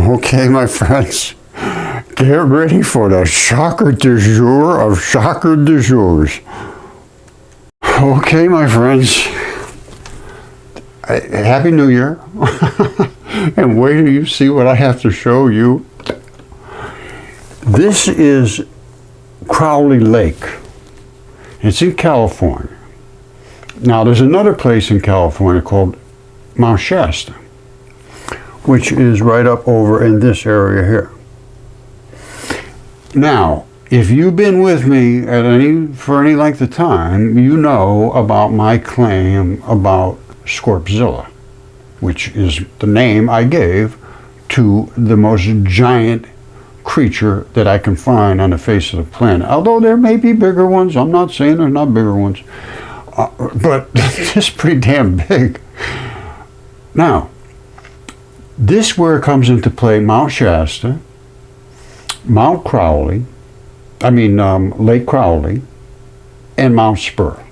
Okay, my friends, get ready for the shocker du jour of shocker du jours. Okay, my friends, Happy New Year. And wait till you see what I have to show you. This is Crowley Lake. It's in California. Now, there's another place in California called Mount Shasta, which is right up over in this area here. Now, if you've been with me for any length of time, you know about my claim about scorpzilla, which is the name I gave to the most giant creature that I can find on the face of the planet. Although there may be bigger ones, I'm not saying there's not bigger ones, but it's pretty damn big. Now, this where comes into play Mount Shasta, Mount Crowley, Lake Crowley, and Mount Spur.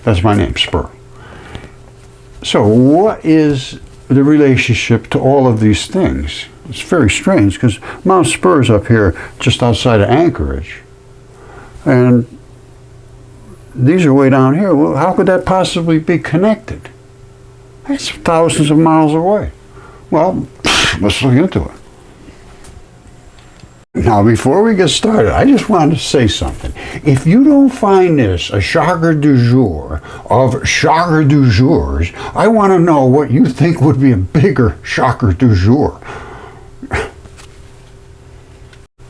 That's my name, Spur. So what is the relationship to all of these things? It's very strange because Mount Spur is up here just outside of Anchorage. And these are way down here. Well, how could that possibly be connected? That's thousands of miles away. Well, let's look into it. Now, before we get started, I just wanted to say something. If you don't find this a shocker du jour of shocker du jours, I want to know what you think would be a bigger shocker du jour.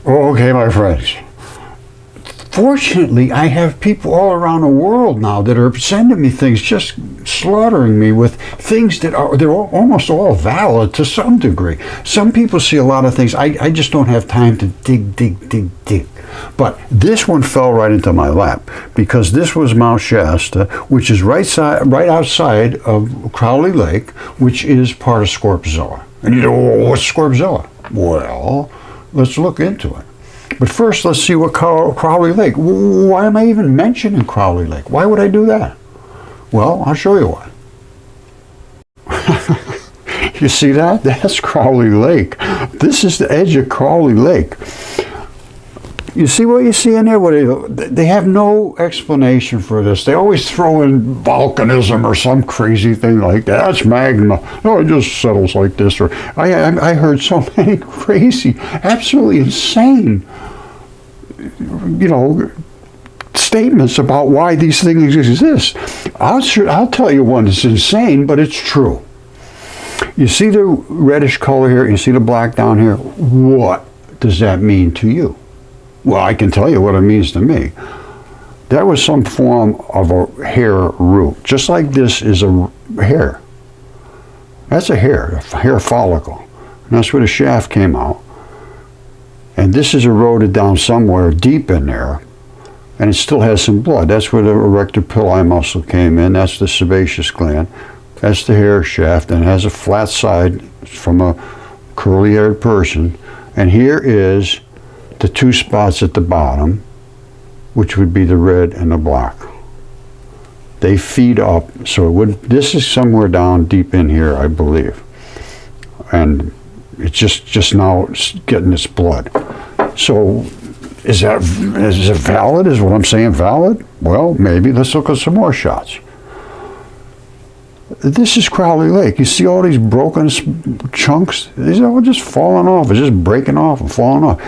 Okay, my friends. Fortunately, I have people all around the world now that are sending me things, just slaughtering me with things that they're almost all valid to some degree. Some people see a lot of things. I just don't have time to dig. But this one fell right into my lap because this was Mount Shasta, which is right outside of Crowley Lake, which is part of scorpzilla. And you know, what's scorpzilla? Well, let's look into it. But first, let's see what Crowley Lake. Why am I even mentioning Crowley Lake? Why would I do that? Well, I'll show you why. You see that? That's Crowley Lake. This is the edge of Crowley Lake. You see what you see in there? They have no explanation for this. They always throw in volcanism or some crazy thing like that. That's magma. Oh, it just settles like this. Or I heard so many crazy, absolutely insane, statements about why these things exist. I'll tell you one that's insane, but it's true. You see the reddish color here, you see the black down here. What does that mean to you? Well, I can tell you what it means to me. That was some form of a hair root. Just like this is a hair. That's a hair follicle. And that's where the shaft came out. And this is eroded down somewhere deep in there. And it still has some blood. That's where the erector pili muscle came in. That's the sebaceous gland. That's the hair shaft. And it has a flat side from a curly-haired person. And here is the two spots at the bottom, which would be the red and the black. They feed up, so this is somewhere down deep in here, I believe. And it's just now getting its blood. So is it valid? Is what I'm saying valid? Well, maybe. Let's look at some more shots. This is Crowley Lake. You see all these broken chunks? These are all just falling off. It's just breaking off and falling off.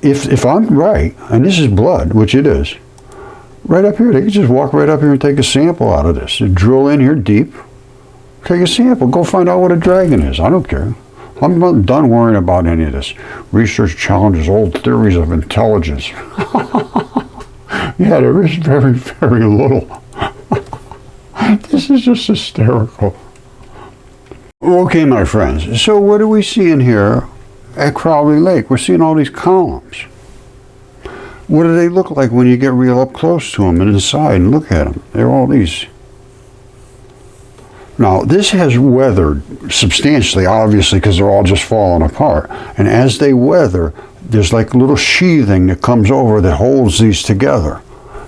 If I'm right, and this is blood, which it is, right up here, they could just walk right up here and take a sample out of this. They drill in here deep, take a sample, go find out what a dragon is. I don't care. I'm not done worrying about any of this. Research challenges old theories of intelligence. Yeah, there is very, very little. This is just hysterical. Okay, my friends, so what do we see in here? At Crowley Lake, we're seeing all these columns. What do they look like when you get real up close to them and inside and look at them? They're all these. Now, this has weathered substantially, obviously, because they're all just falling apart. And as they weather, there's like a little sheathing that comes over that holds these together.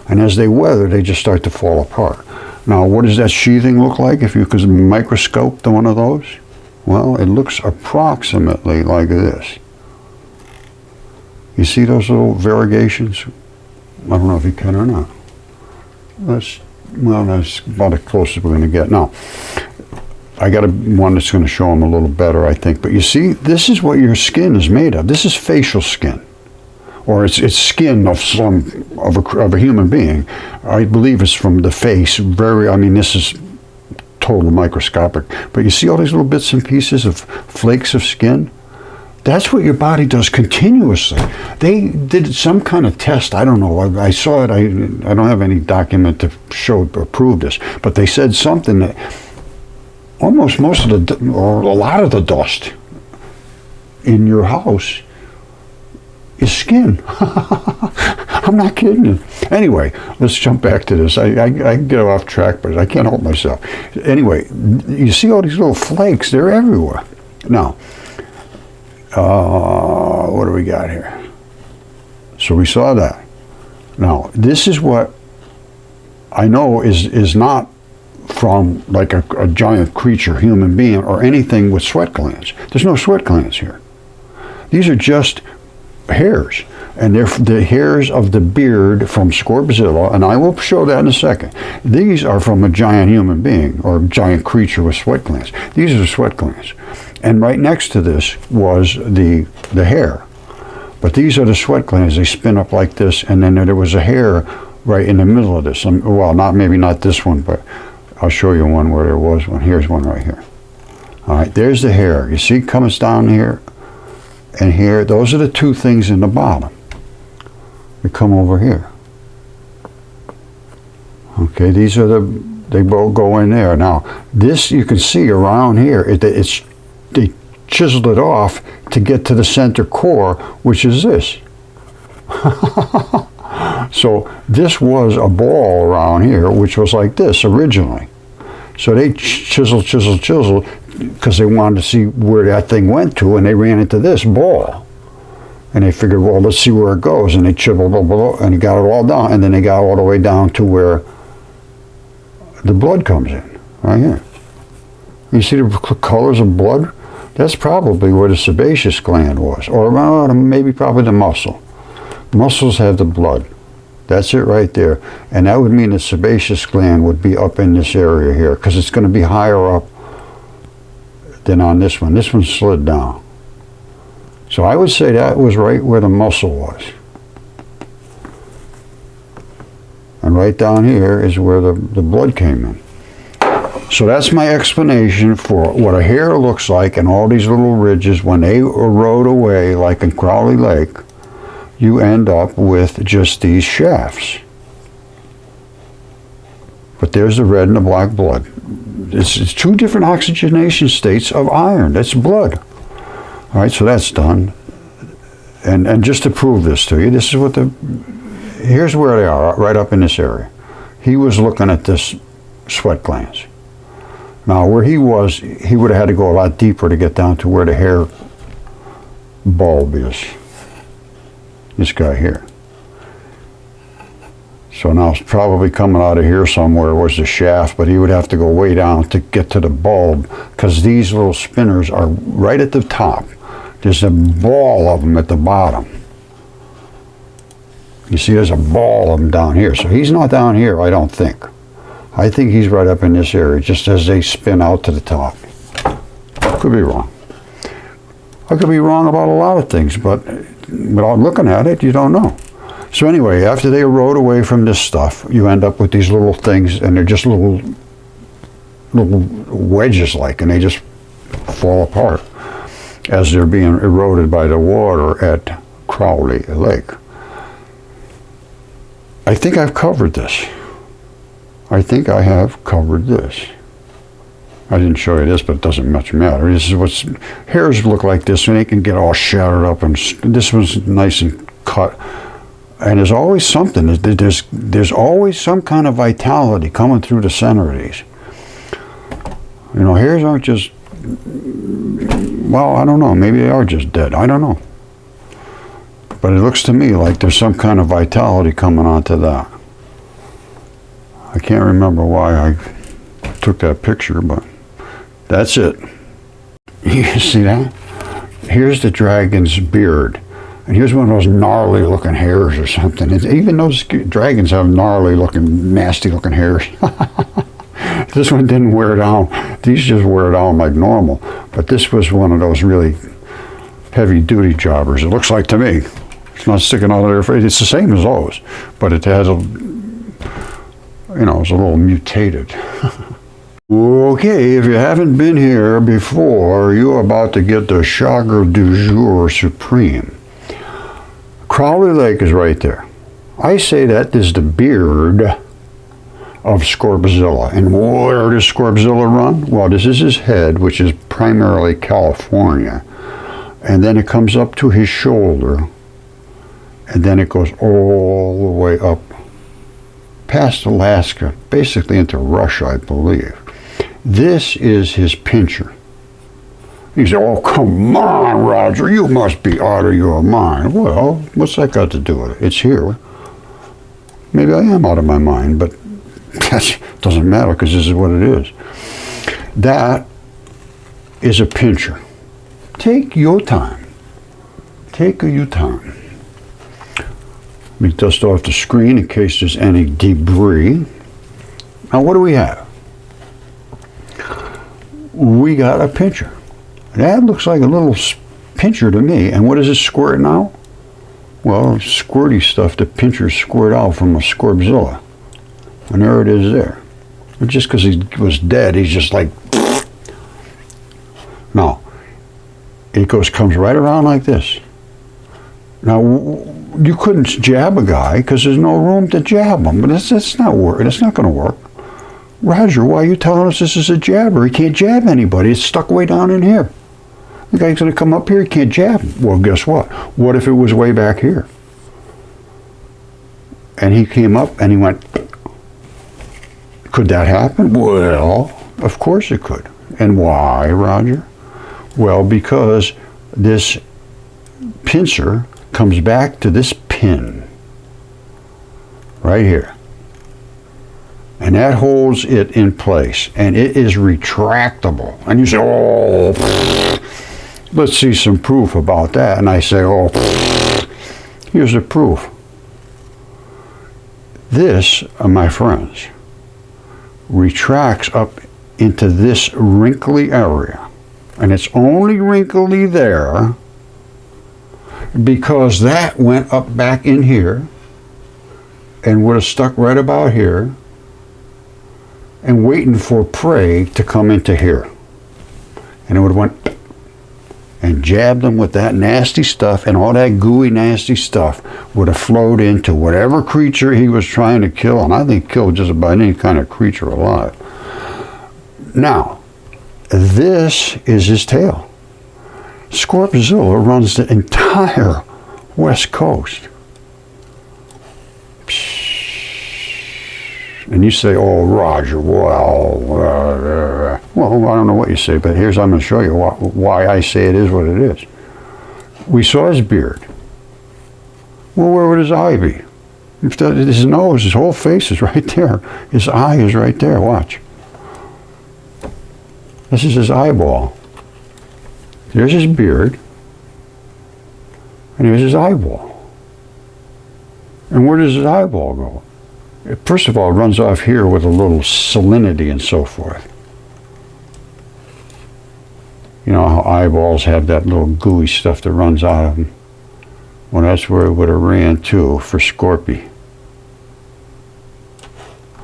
And as they weather, they just start to fall apart. Now, what does that sheathing look like if you could microscope one of those? Well, it looks approximately like this. You see those little variegations? I don't know if you can or not. That's about as close as we're going to get. Now, I got one that's going to show them a little better, I think. But you see, this is what your skin is made of. This is facial skin, or it's skin of a human being. I believe it's from the face. This is total microscopic. But you see all these little bits and pieces of flakes of skin? That's what your body does continuously. They did some kind of test. I don't know. I saw it. I don't have any document to show or prove this. But they said something that almost most of or a lot of the dust in your house is skin. I'm not kidding you. Anyway, let's jump back to this. I get off track, but I can't help myself. Anyway, you see all these little flakes. They're everywhere. Now, what do we got here? So we saw that. Now, this is what I know is not from like a giant creature, human being, or anything with sweat glands. There's no sweat glands here. These are just hairs, and they're the hairs of the beard from scorpzilla, and I will show that in a second. These are from a giant human being or a giant creature with sweat glands. These are sweat glands, and right next to this was the hair, but these are the sweat glands. They spin up like this, and then there was a hair right in the middle of this. Well, maybe not this one, but I'll show you one where there was one. Here's one right here. All right, there's the hair. You see, comes down here and here. Those are the two things in the bottom. We come over here. Okay, these are they both go in there. Now, this you can see around here. They chiseled it off to get to the center core, which is this. So this was a ball around here, which was like this originally. So they chiseled, because they wanted to see where that thing went to, and they ran into this ball. And they figured, well, let's see where it goes. And they chiseled, and they got it all down, and then they got all the way down to where the blood comes in, right here. You see the colors of blood? That's probably where the sebaceous gland was, or probably the muscle. Muscles have the blood. That's it right there. And that would mean the sebaceous gland would be up in this area here, because it's going to be higher up than on this one. This one slid down. So I would say that was right where the muscle was. And right down here is where the blood came in. So that's my explanation for what a hair looks like, and all these little ridges. When they erode away, like in Crowley Lake, you end up with just these shafts. But there's the red and the black blood. It's two different oxygenation states of iron. That's blood. All right, so that's done. And just to prove this to you, this is what here's where they are, right up in this area. He was looking at this sweat glands. Now, where he was, he would have had to go a lot deeper to get down to where the hair bulb is. This guy here. So now it's probably coming out of here somewhere was the shaft, but he would have to go way down to get to the bulb, because these little spinners are right at the top. There's a ball of them at the bottom. You see there's a ball of them down here. So he's not down here, I don't think. I think he's right up in this area, just as they spin out to the top. Could be wrong. I could be wrong about a lot of things, but without looking at it, you don't know. So anyway, after they erode away from this stuff, you end up with these little things, and they're just little wedges and they just fall apart as they're being eroded by the water at Crowley Lake. I think I've covered this. I think I have covered this. I didn't show you this, but it doesn't much matter. This is what hairs look like this, and they can get all shattered up, and this one's nice and cut. And there's always something. There's always some kind of vitality coming through the center of these. You know, hairs aren't just, well, I don't know. Maybe they are just dead. I don't know. But it looks to me like there's some kind of vitality coming onto that. I can't remember why I took that picture, but that's it. You see that? Here's the dragon's beard. And here's one of those gnarly looking hairs or something. Even those dragons have gnarly looking, nasty looking hairs. This one didn't wear down. These just wear down like normal. But this was one of those really heavy duty jobbers. It looks like to me. It's not sticking out of their face. It's the same as those. But it has a, you know, it's a little mutated. Okay, if you haven't been here before, you're about to get the shocker du jour supreme. Crowley Lake is right there. I say that is the beard of Scorpzilla. And where does Scorpzilla run? Well, this is his head, which is primarily California. And then it comes up to his shoulder. And then it goes all the way up past Alaska, basically into Russia, I believe. This is his pincher. He said, oh, come on, Roger, you must be out of your mind. Well, what's that got to do with it? It's here. Maybe I am out of my mind, but that doesn't matter because this is what it is. That is a pincher. Take your time. Take your time. Let me dust off the screen in case there's any debris. Now, what do we have? We got a pincher. That looks like a little pincher to me. And what does it squirt now? Well, squirty stuff that pinchers squirt out from a Scorpzilla. And there it is there. But just because he was dead, he's just like... No. It comes right around like this. Now, you couldn't jab a guy because there's no room to jab him. But that's not working. It's not going to work. Roger, why are you telling us this is a jabber? He can't jab anybody. It's stuck way down in here. The guy's going to come up here, he can't jab him. Well, guess what? What if it was way back here? And he came up and he went, could that happen? Well, of course it could. And why, Roger? Well, because this pincer comes back to this pin right here. And that holds it in place. And it is retractable. And you say, oh, let's see some proof about that. And I say, oh, here's the proof. This, my friends, retracts up into this wrinkly area. And it's only wrinkly there because that went up back in here and would have stuck right about here and waiting for prey to come into here. And it would have went and jabbed them with that nasty stuff, and all that gooey, nasty stuff would have flowed into whatever creature he was trying to kill, and I think killed just about any kind of creature alive. Now, this is his tail. Scorpzilla runs the entire west coast. And you say, oh, Roger, well, I don't know what you say, but I'm going to show you why I say it is what it is. We saw his beard. Well, where would his eye be? If his nose, his whole face is right there. His eye is right there, watch. This is his eyeball. There's his beard. And here's his eyeball. And where does his eyeball go? First of all, it runs off here with a little salinity and so forth. You know how eyeballs have that little gooey stuff that runs out of them? Well, that's where it would have ran to for Scorpy.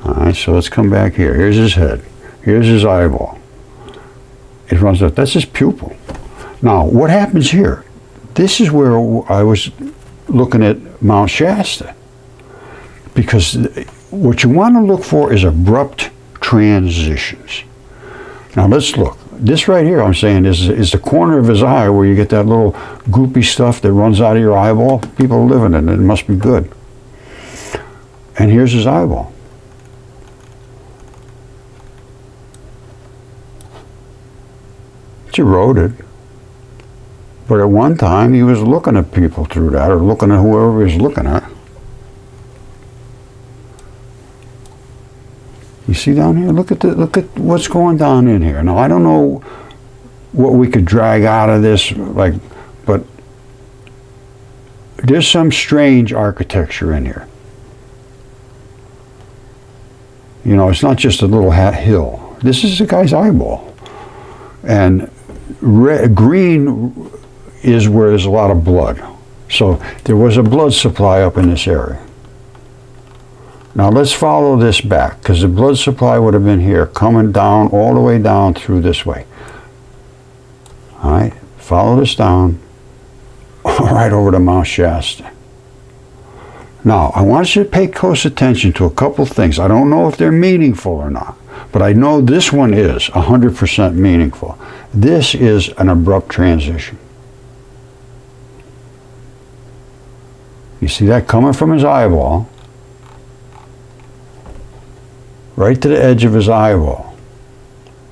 Alright, so let's come back here. Here's his head. Here's his eyeball. It runs up. That's his pupil. Now, what happens here? This is where I was looking at Mount Shasta. Because what you want to look for is abrupt transitions. Now let's look. This right here, I'm saying, is the corner of his eye where you get that little goopy stuff that runs out of your eyeball. People are living in it. It must be good. And here's his eyeball. It's eroded. But at one time, he was looking at people through that, or looking at whoever he was looking at. You see down here? Look at what's going down in here. Now, I don't know what we could drag out of this, like, but there's some strange architecture in here. You know, it's not just a little hill. This is a guy's eyeball. And green is where there's a lot of blood. So there was a blood supply up in this area. Now let's follow this back, because the blood supply would have been here, coming down all the way down through this way. All right, follow this down, right over to Mount Shasta. Now, I want you to pay close attention to a couple things. I don't know if they're meaningful or not, but I know this one is 100% meaningful. This is an abrupt transition. You see that coming from his eyeball, right to the edge of his eyeball.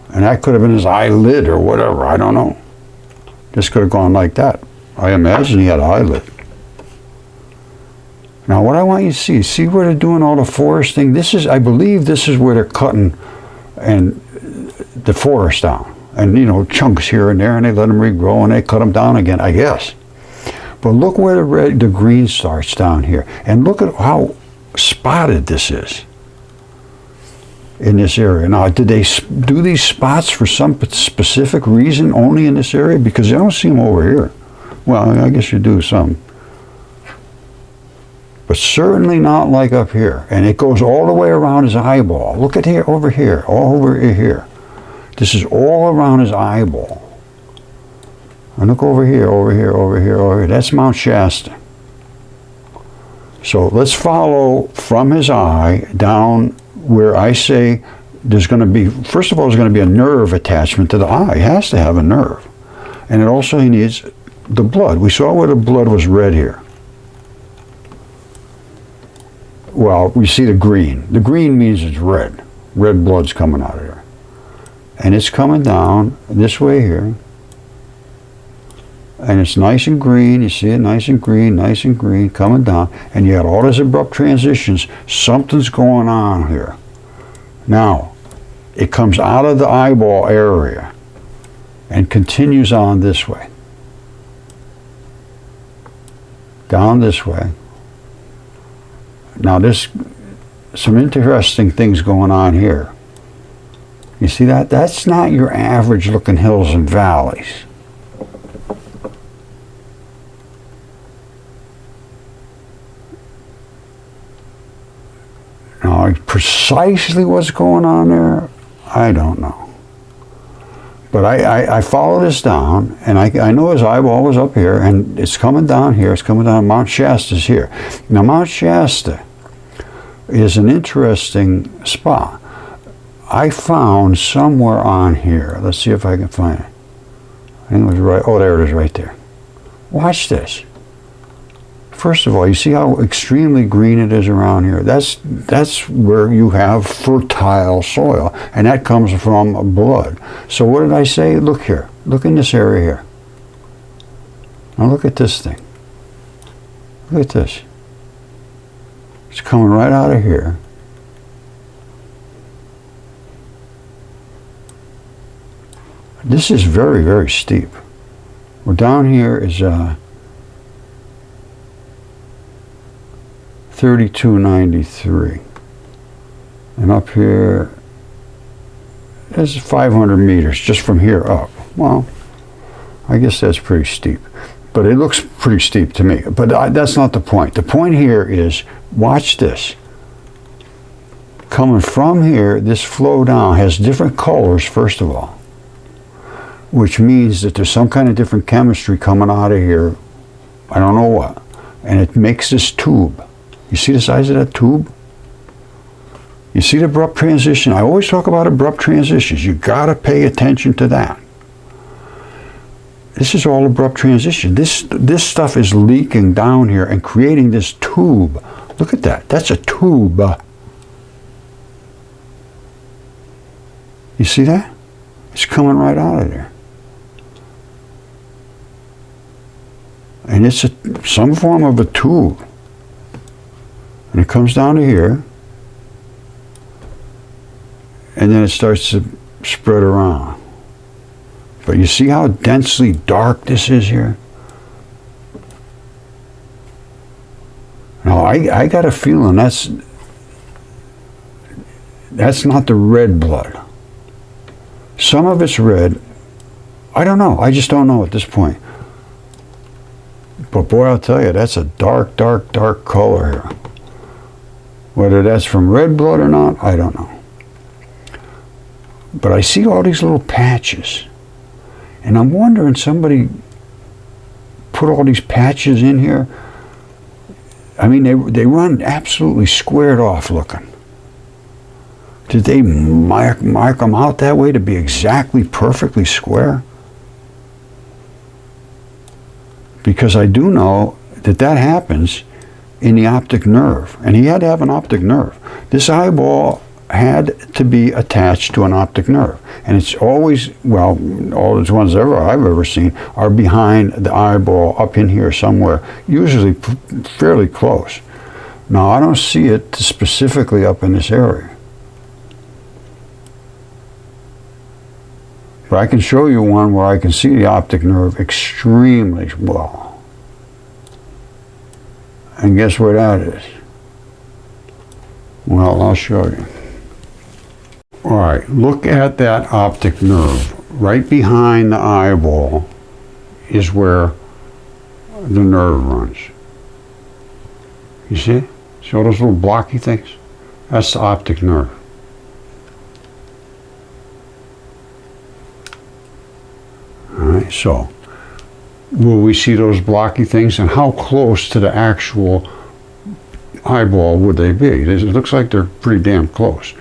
And that could have been his eyelid or whatever, I don't know. This could have gone like that. I imagine he had an eyelid. Now what I want you to see where they're doing all the foresting? This is, I believe this is where they're cutting and the forest down. And you know, chunks here and there, and they let them regrow and they cut them down again, I guess. But look where the green starts down here. And look at how spotted this is in this area. Now, did they do these spots for some specific reason only in this area? Because I don't see them over here. Well, I guess you do some. But certainly not like up here. And it goes all the way around his eyeball. Look at here, over here, all over here. This is all around his eyeball. And look over here, over here, over here, over here. That's Mount Shasta. So let's follow from his eye down where I say there's going to be, first of all, there's going to be a nerve attachment to the eye. It has to have a nerve. And it also needs the blood. We saw where the blood was red here. Well, we see the green. The green means it's red. Red blood's coming out of there. And it's coming down this way here. And it's nice and green. You see it nice and green, coming down. And you got all these abrupt transitions. Something's going on here. Now, it comes out of the eyeball area and continues on this way. Down this way. Now there's some interesting things going on here. You see that? That's not your average looking hills and valleys. Now precisely what's going on there, I don't know. But I follow this down, and I know his eyeball was up here, and it's coming down here, it's coming down, Mount Shasta's here. Now Mount Shasta is an interesting spot. I found somewhere on here, let's see if I can find it. I think it was right, oh there it is right there. Watch this. First of all, you see how extremely green it is around here? That's where you have fertile soil, and that comes from blood. So what did I say? Look here. Look in this area here. Now look at this thing. Look at this. It's coming right out of here. This is very, very steep. Well, down here is 3293, and up here is 500 meters just from here up. Well, I guess that's pretty steep, but it looks pretty steep to me. But that's not the point. The point here is, watch this. Coming from here, this flow down has different colors, first of all, which means that there's some kind of different chemistry coming out of here. I don't know what, and it makes this tube. You see the size of that tube? You see the abrupt transition? I always talk about abrupt transitions. You got to pay attention to that. This is all abrupt transition. This stuff is leaking down here and creating this tube. Look at that. That's a tube. You see that? It's coming right out of there. And it's some form of a tube. And it comes down to here, and then it starts to spread around. But you see how densely dark this is here? Now, I got a feeling that's not the red blood. Some of it's red. I don't know. I just don't know at this point. But boy, I'll tell you, that's a dark, dark, dark color here. Whether that's from red blood or not, I don't know. But I see all these little patches. And I'm wondering, somebody put all these patches in here. I mean, they run absolutely squared off looking. Did they mark them out that way to be exactly perfectly square? Because I do know that happens in the optic nerve. And he had to have an optic nerve. This eyeball had to be attached to an optic nerve. And it's always, well, all the ones I've ever seen are behind the eyeball, up in here somewhere, usually fairly close. Now, I don't see it specifically up in this area. But I can show you one where I can see the optic nerve extremely well. And guess where that is? Well, I'll show you. All right, look at that optic nerve. Right behind the eyeball is where the nerve runs. You see? See all those little blocky things? That's the optic nerve. All right, so will we see those blocky things, and how close to the actual eyeball would they be? It looks like they're pretty damn close.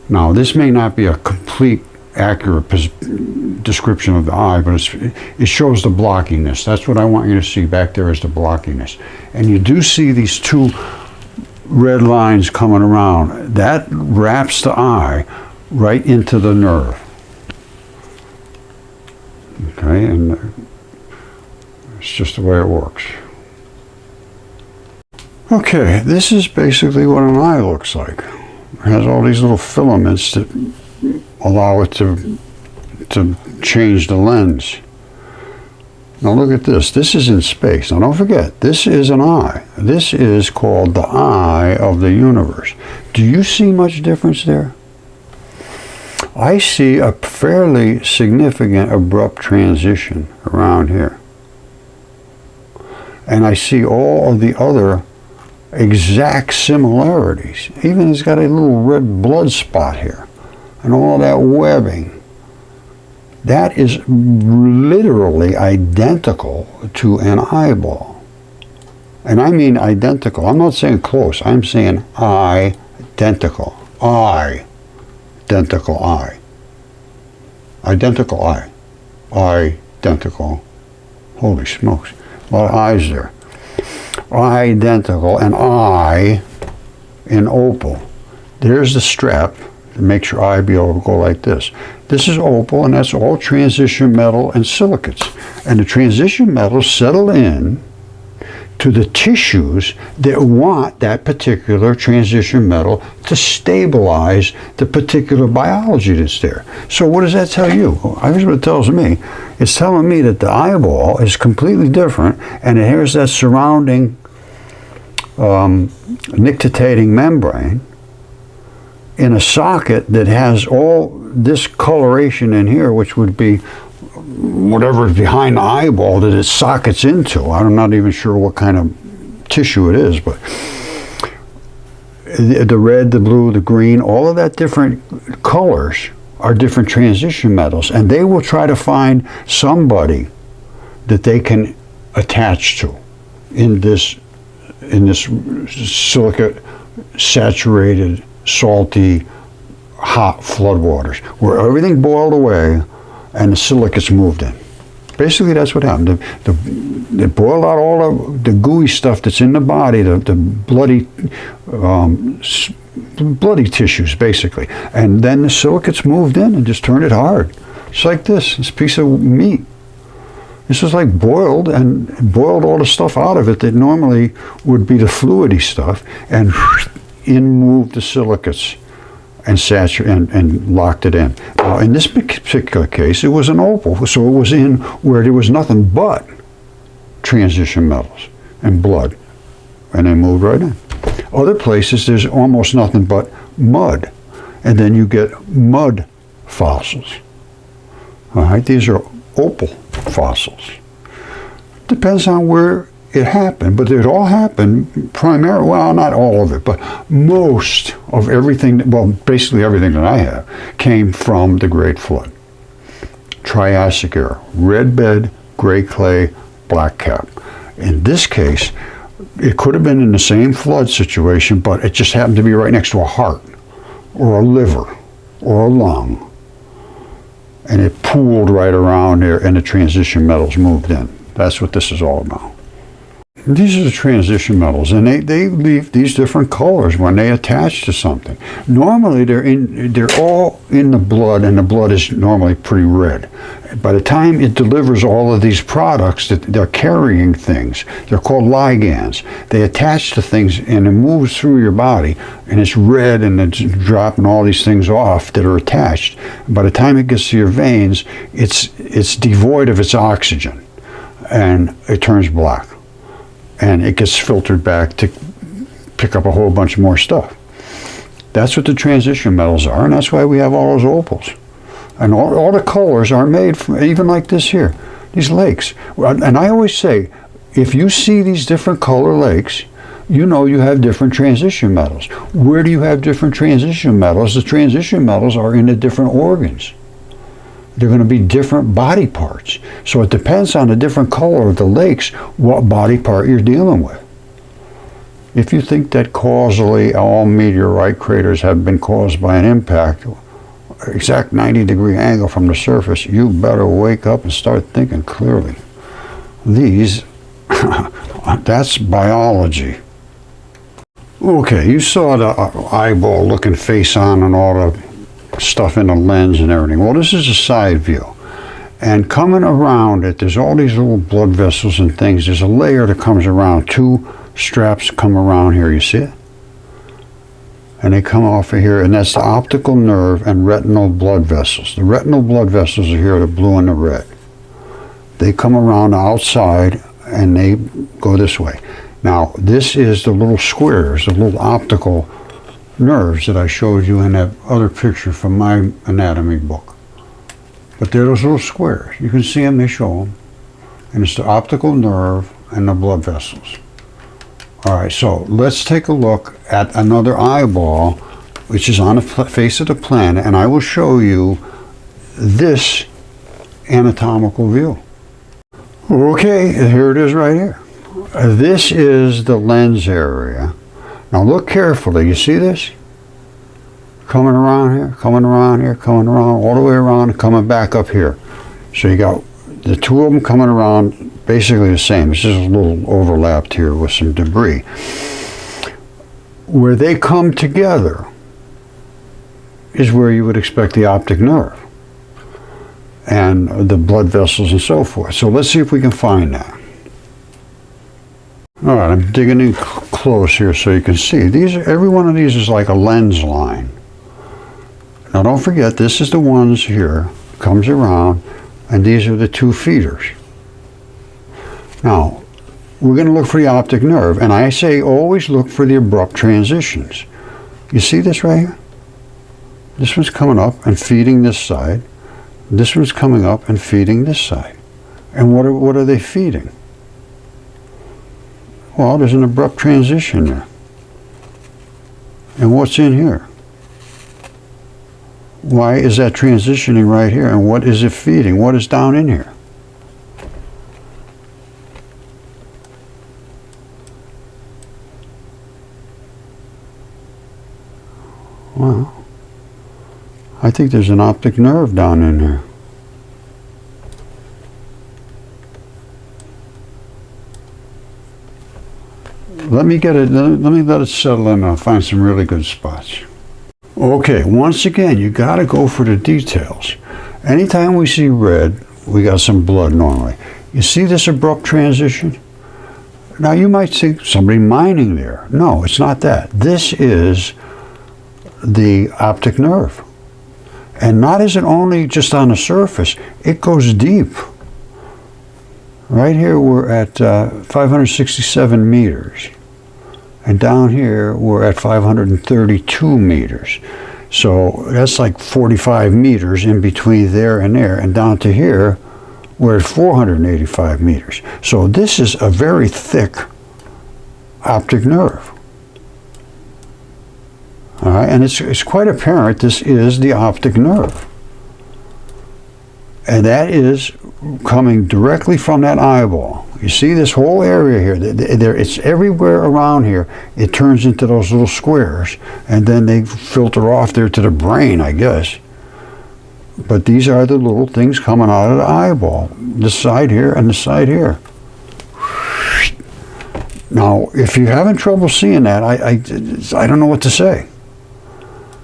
Now, this may not be a complete, accurate description of the eye, but it shows the blockiness. That's what I want you to see back there, is the blockiness. And you do see these two red lines coming around. That wraps the eye right into the nerve. Okay, and it's just the way it works. Okay, this is basically what an eye looks like. It has all these little filaments that allow it to change the lens. Now look at this. This is in space. Now don't forget, this is an eye. This is called the eye of the universe. Do you see much difference there? I see a fairly significant abrupt transition around here. And I see all of the other exact similarities. Even it's got a little red blood spot here. And all that webbing. That is literally identical to an eyeball. And I mean identical. I'm not saying close. I'm saying identical. Identical eye. Identical eye. Identical. Holy smokes. A lot of eyes there. Identical. And eye in opal. There's the strap that makes your eye be able to go like this. This is opal, and that's all transition metal and silicates. And the transition metals settle in to the tissues that want that particular transition metal to stabilize the particular biology that's there. So what does that tell you? Here's what it tells me. It's telling me that the eyeball is completely different, and here's that surrounding nictitating membrane in a socket that has all this coloration in here, which would be whatever is behind the eyeball that it sockets into. I'm not even sure what kind of tissue it is, but the red, the blue, the green, all of that different colors are different transition metals, and they will try to find somebody that they can attach to in this silicate saturated, salty, hot floodwaters, where everything boiled away and the silicates moved in. Basically, that's what happened. They boiled out all the gooey stuff that's in the body, the bloody tissues, basically. And then the silicates moved in and just turned it hard. It's like this piece of meat. This was like boiled, and boiled all the stuff out of it that normally would be the fluidy stuff, and in moved the silicates and locked it in. Now, in this particular case, it was an opal, so it was in where there was nothing but transition metals and blood, and they moved right in. Other places, there's almost nothing but mud, and then you get mud fossils. All right, these are opal fossils. Depends on where it happened, but it all happened primarily, well, not all of it, but most of everything, well, basically everything that I have came from the Great Flood. Triassic era, red bed, gray clay, black cap. In this case, it could have been in the same flood situation, but it just happened to be right next to a heart or a liver or a lung. And it pooled right around there and the transition metals moved in. That's what this is all about. These are the transition metals, and they leave these different colors when they attach to something. Normally, they're all in the blood, and the blood is normally pretty red. By the time it delivers all of these products, they're carrying things. They're called ligands. They attach to things, and it moves through your body, and it's red, and it's dropping all these things off that are attached. By the time it gets to your veins, it's devoid of its oxygen, and it turns black. And it gets filtered back to pick up a whole bunch more stuff. That's what the transition metals are, and that's why we have all those opals. And all the colors are made from, even like this here, these lakes. And I always say, if you see these different color lakes, you know you have different transition metals. Where do you have different transition metals? The transition metals are in the different organs. They're going to be different body parts. So it depends on the different color of the lakes, what body part you're dealing with. If you think that causally all meteorite craters have been caused by an impact, exact 90-degree angle from the surface, you better wake up and start thinking clearly. These, that's biology. Okay, you saw the eyeball looking face on and all the stuff in the lens and everything. Well, this is a side view, and coming around it, there's all these little blood vessels and things. There's a layer that comes around. Two straps come around here, you see it? And they come off of here, and that's the optical nerve and retinal blood vessels. The retinal blood vessels are here, the blue and the red. They come around the outside and they go this way. Now, this is the little squares, the little optical nerves that I showed you in that other picture from my anatomy book. But they're those little squares. You can see them, they show them. And it's the optical nerve and the blood vessels. All right, so let's take a look at another eyeball, which is on the face of the planet, and I will show you this anatomical view. Okay, here it is right here. This is the lens area. Now look carefully, you see this? Coming around here, coming around here, coming around, all the way around, and coming back up here. So you got the two of them coming around basically the same. It's just a little overlapped here with some debris. Where they come together is where you would expect the optic nerve and the blood vessels and so forth. So let's see if we can find that. All right, I'm digging in close here so you can see. Every one of these is like a lens line. Now don't forget, this is the ones here, comes around, and these are the two feeders. Now, we're going to look for the optic nerve, and I say always look for the abrupt transitions. You see this right here? This one's coming up and feeding this side. This one's coming up and feeding this side. And what are they feeding? Well, there's an abrupt transition there. And what's in here? Why is that transitioning right here? And what is it feeding? What is down in here? Well, I think there's an optic nerve down in here. Let me let it settle in and I'll find some really good spots. Okay, once again, you got to go for the details. Anytime we see red, we got some blood normally. You see this abrupt transition? Now you might think somebody mining there. No, it's not that. This is the optic nerve. And not is it only just on the surface, it goes deep. Right here we're at 567 meters. And down here we're at 532 meters. So that's like 45 meters in between there and there. And down to here, we're at 485 meters. So this is a very thick optic nerve. All right, and it's quite apparent this is the optic nerve. And that is coming directly from that eyeball. You see this whole area here, it's everywhere around here. It turns into those little squares, and then they filter off there to the brain, I guess. But these are the little things coming out of the eyeball, this side here and the side here. Now, if you're having trouble seeing that, I don't know what to say.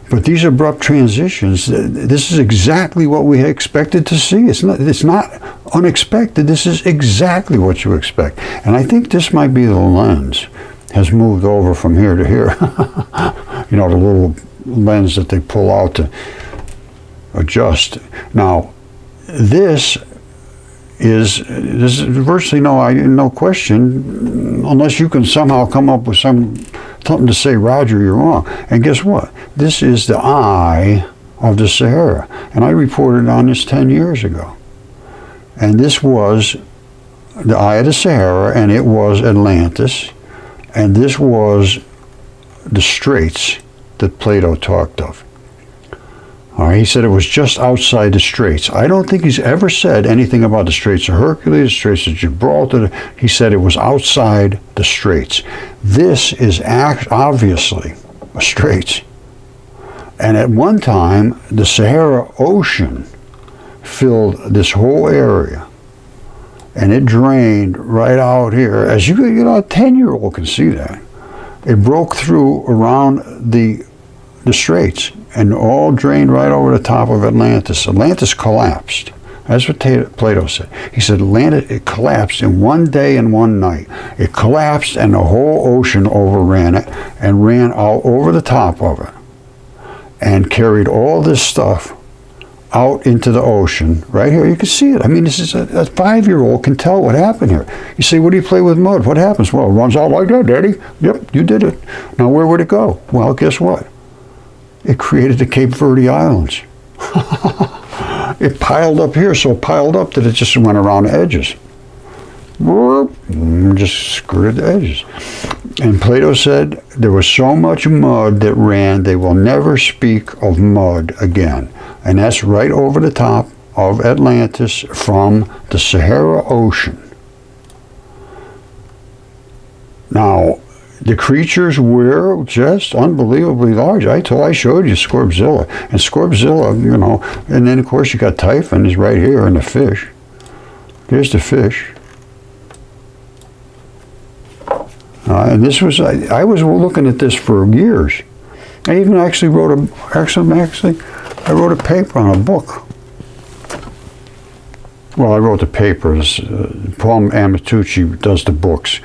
But these abrupt transitions, this is exactly what we expected to see. It's not unexpected. This is exactly what you expect. And I think this might be the lens has moved over from here to here. You know, the little lens that they pull out to adjust. Now, this is virtually no question, unless you can somehow come up with something to say, Roger, you're wrong. And guess what? This is the eye of the Sahara. And I reported on this 10 years ago. And this was the eye of the Sahara, and it was Atlantis. And this was the straits that Plato talked of. All right, he said it was just outside the straits. I don't think he's ever said anything about the Straits of Hercules, the Straits of Gibraltar. He said it was outside the straits. This is obviously a straits. And at one time, the Sahara Ocean filled this whole area. And it drained right out here. As you know, a 10-year-old can see that. It broke through around the straits and all drained right over the top of Atlantis. Atlantis collapsed. That's what Plato said. He said it collapsed in one day and one night. It collapsed and the whole ocean overran it and ran out over the top of it and carried all this stuff out into the ocean. Right here, you can see it. I mean, this is a 5-year-old can tell what happened here. You say, what do you play with mud? What happens? Well, it runs out like that, Daddy. Yep, you did it. Now, where would it go? Well, guess what? It created the Cape Verde Islands. It piled up here, so piled up that it just went around the edges. Just skirted the edges. And Plato said there was so much mud that ran, they will never speak of mud again. And that's right over the top of Atlantis from the Sahara Ocean. Now, the creatures were just unbelievably large. I showed you scorpzilla. And scorpzilla, you know, and then of course you got typhon is right here, and the fish. Here's the fish. And this was, I was looking at this for years. I even actually wrote I wrote a paper on a book. Well, I wrote the papers. Paul Amatucci does the books.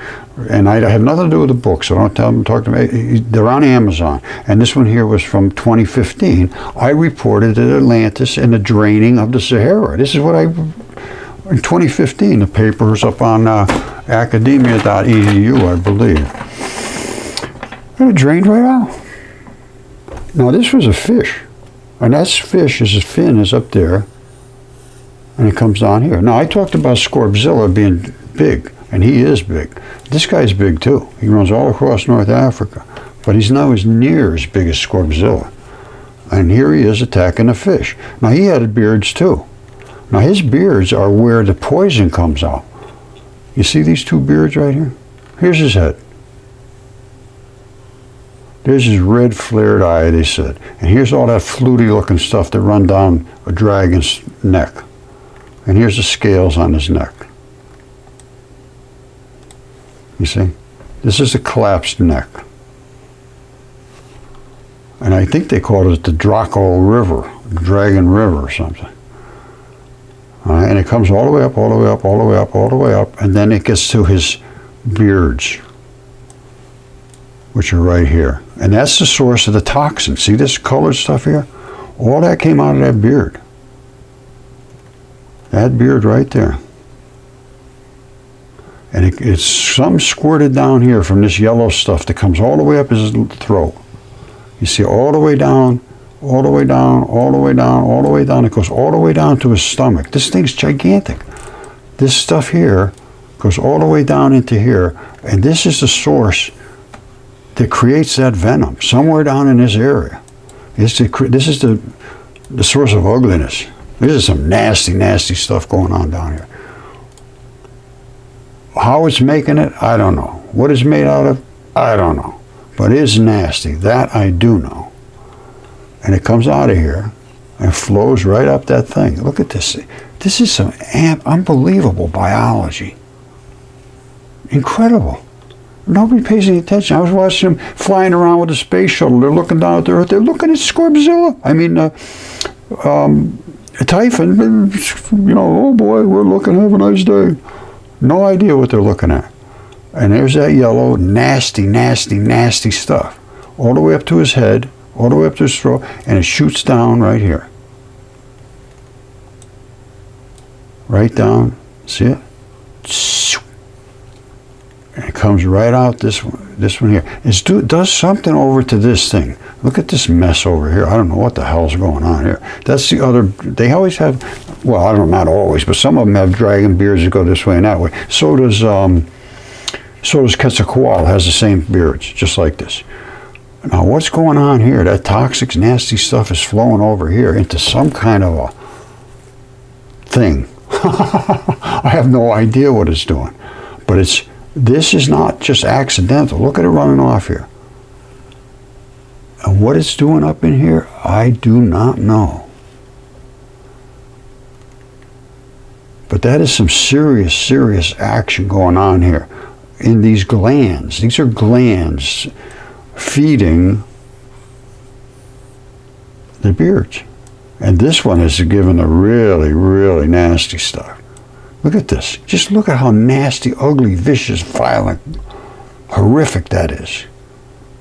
And I have nothing to do with the books, so don't tell him to talk to me. They're on Amazon. And this one here was from 2015. I reported at Atlantis and the draining of the Sahara. This is what in 2015, the paper is up on academia.edu, I believe. And it drained right out. Now, this was a fish. And that fish, his fin is up there. And it comes down here. Now, I talked about scorpzilla being big, and he is big. This guy's big, too. He runs all across North Africa. But he's nowhere near as big as scorpzilla. And here he is attacking a fish. Now, he had beards, too. Now, his beards are where the poison comes out. You see these two beards right here? Here's his head. There's his red flared eye, they said. And here's all that fluty-looking stuff that run down a dragon's neck. And here's the scales on his neck. You see? This is a collapsed neck. And I think they called it the Draco River, Dragon River or something. And it comes all the way up, all the way up, all the way up, all the way up, and then it gets to his beards. which are right here. And that's the source of the toxin. See this colored stuff here? All that came out of that beard. That beard right there. And it's something squirted down here from this yellow stuff that comes all the way up his throat. You see all the way down, all the way down, all the way down, all the way down. It goes all the way down to his stomach. This thing's gigantic. This stuff here goes all the way down into here. And this is the source that creates that venom, somewhere down in this area. This is the source of ugliness. This is some nasty, nasty stuff going on down here. How it's making it, I don't know. What it's made out of, I don't know. But it's nasty. That I do know. And it comes out of here and flows right up that thing. Look at this. This is some unbelievable biology. Incredible. Nobody pays any attention. I was watching them flying around with a space shuttle. They're looking down at the Earth. They're looking at scorpzilla. I mean, Typhon. You know, oh boy, we're looking. Have a nice day. No idea what they're looking at. And there's that yellow, nasty, nasty, nasty stuff. All the way up to his head, all the way up to his throat, and it shoots down right here. Right down. See it? And it comes right out this one here. It does something over to this thing. Look at this mess over here. I don't know what the hell's going on here. That's the other, they always have, well, I don't know, not always, but some of them have dragon beards that go this way and that way. So does Quetzalcoatl, has the same beards, just like this. Now what's going on here? That toxic, nasty stuff is flowing over here into some kind of a thing. I have no idea what it's doing. But this is not just accidental. Look at it running off here. And what it's doing up in here, I do not know. But that is some serious, serious action going on here in these glands. These are glands feeding the beards. And this one is given a really, really nasty stuff. Look at this. Just look at how nasty, ugly, vicious, violent, horrific that is.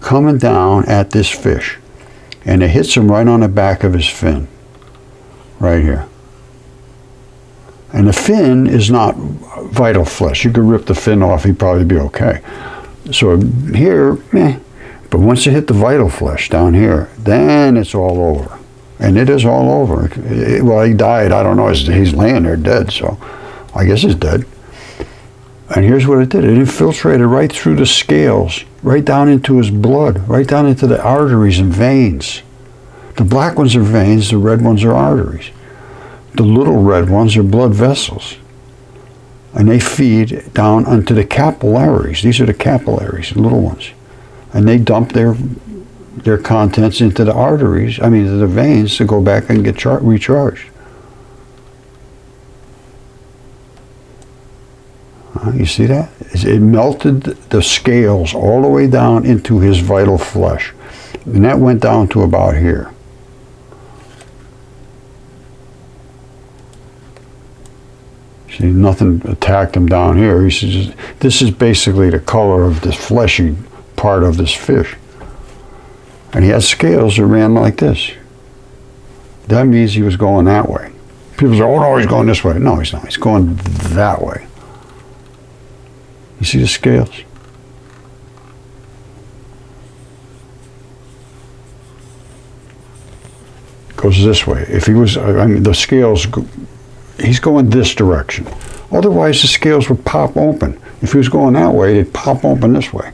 Coming down at this fish. And it hits him right on the back of his fin. Right here. And the fin is not vital flesh. You could rip the fin off, he'd probably be okay. So here, meh. But once you hit the vital flesh down here, then it's all over. And it is all over. Well, he died. I don't know. He's laying there dead, so I guess he's dead. And here's what it did. It infiltrated right through the scales, right down into his blood, right down into the arteries and veins. The black ones are veins, the red ones are arteries. The little red ones are blood vessels. And they feed down onto the capillaries. These are the capillaries, the little ones. And they dump their contents into the arteries, into the veins to go back and get recharged. You see that? It melted the scales all the way down into his vital flesh. And that went down to about here. See, nothing attacked him down here. He says, this is basically the color of this fleshy part of this fish. And he had scales that ran like this. That means he was going that way. People say, oh no, he's going this way. No, he's not. He's going that way. You see the scales? Goes this way. If he was, the scales, he's going this direction. Otherwise, the scales would pop open. If he was going that way, they'd pop open this way.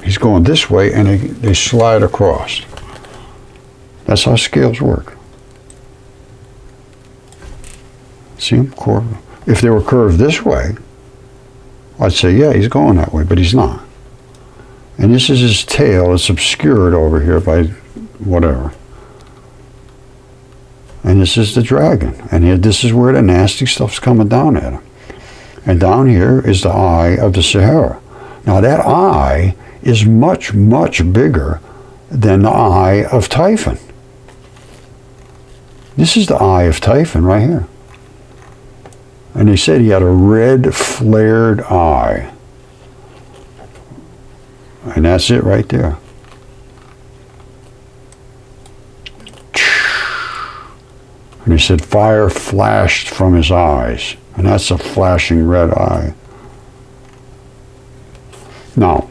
He's going this way, and they slide across. That's how scales work. See them curved? If they were curved this way, I'd say, yeah, he's going that way, but he's not. And this is his tail. It's obscured over here by whatever. And this is the dragon. And here, this is where the nasty stuff's coming down at him. And down here is the eye of the Sahara. Now that eye is much, much bigger than the eye of Typhon. This is the eye of Typhon right here. And they said he had a red, flared eye. And that's it right there. And he said fire flashed from his eyes. And that's a flashing red eye. Now,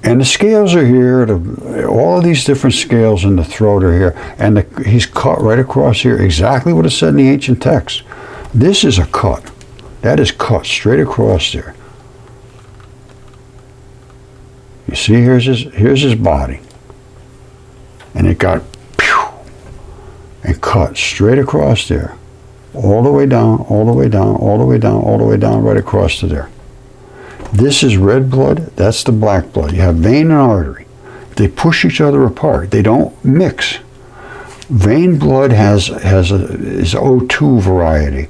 and the scales are here. All of these different scales in the throat are here. And he's cut right across here. Exactly what it said in the ancient text. This is a cut. That is cut straight across there. You see, here's his body. And it got and cut straight across there. All the way down, all the way down, all the way down, all the way down, right across to there. This is red blood, that's the black blood. You have vein and artery. They push each other apart. They don't mix. Vein blood is O2 variety.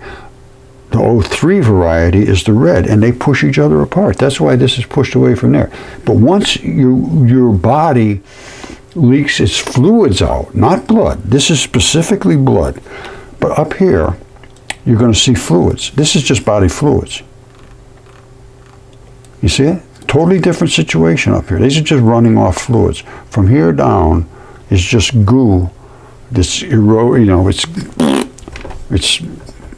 The O3 variety is the red, and they push each other apart. That's why this is pushed away from there. But once your body leaks its fluids out, not blood. This is specifically blood. But up here, you're going to see fluids. This is just body fluids. You see it? Totally different situation up here. These are just running off fluids. From here down is just goo. This it's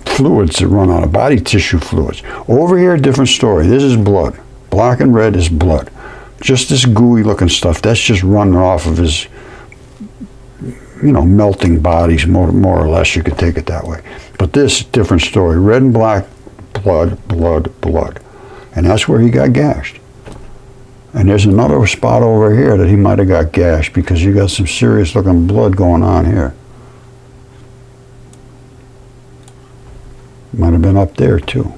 fluids that run out of body tissue fluids. Over here, different story. This is blood. Black and red is blood. Just this gooey looking stuff, that's just running off of his, melting bodies, more or less, you could take it that way. But this, different story. Red and black, blood, blood, blood. And that's where he got gashed. And there's another spot over here that he might have got gashed because you got some serious looking blood going on here. Might have been up there too.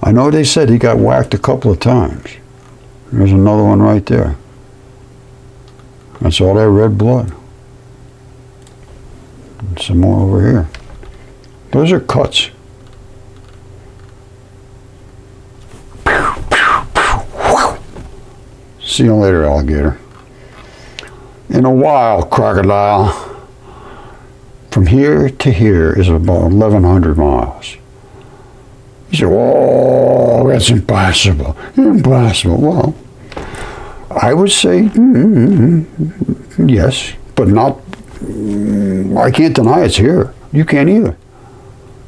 I know they said he got whacked a couple of times. There's another one right there. That's all that red blood. And some more over here. Those are cuts. See you later, alligator. In a while, crocodile. From here to here is about 1,100 miles. You say, oh, that's impossible. Impossible. Well, I would say yes, but not, I can't deny it's here. You can't either.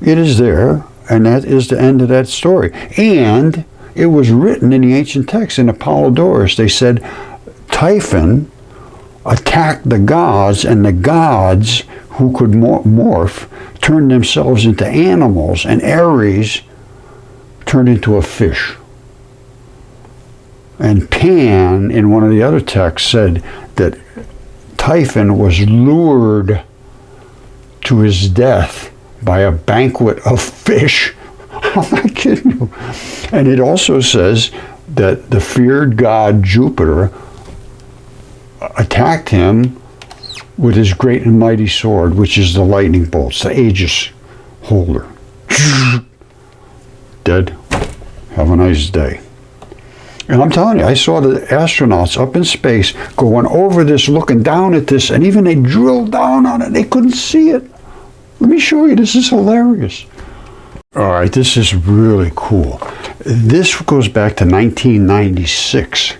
It is there, and that is the end of that story. And it was written in the ancient text in Apollodorus. They said Typhon attacked the gods, and the gods who could morph turned themselves into animals, and Ares turned into a fish. And Pan, in one of the other texts, said that Typhon was lured to his death by a banquet of fish. I'm not kidding you. And it also says that the feared god Jupiter attacked him with his great and mighty sword, which is the lightning bolts, the Aegis holder. Dead. Have a nice day. And I'm telling you, I saw the astronauts up in space going over this, looking down at this, and even they drilled down on it. They couldn't see it. Let me show you. This is hilarious. All right, this is really cool. This goes back to 1996.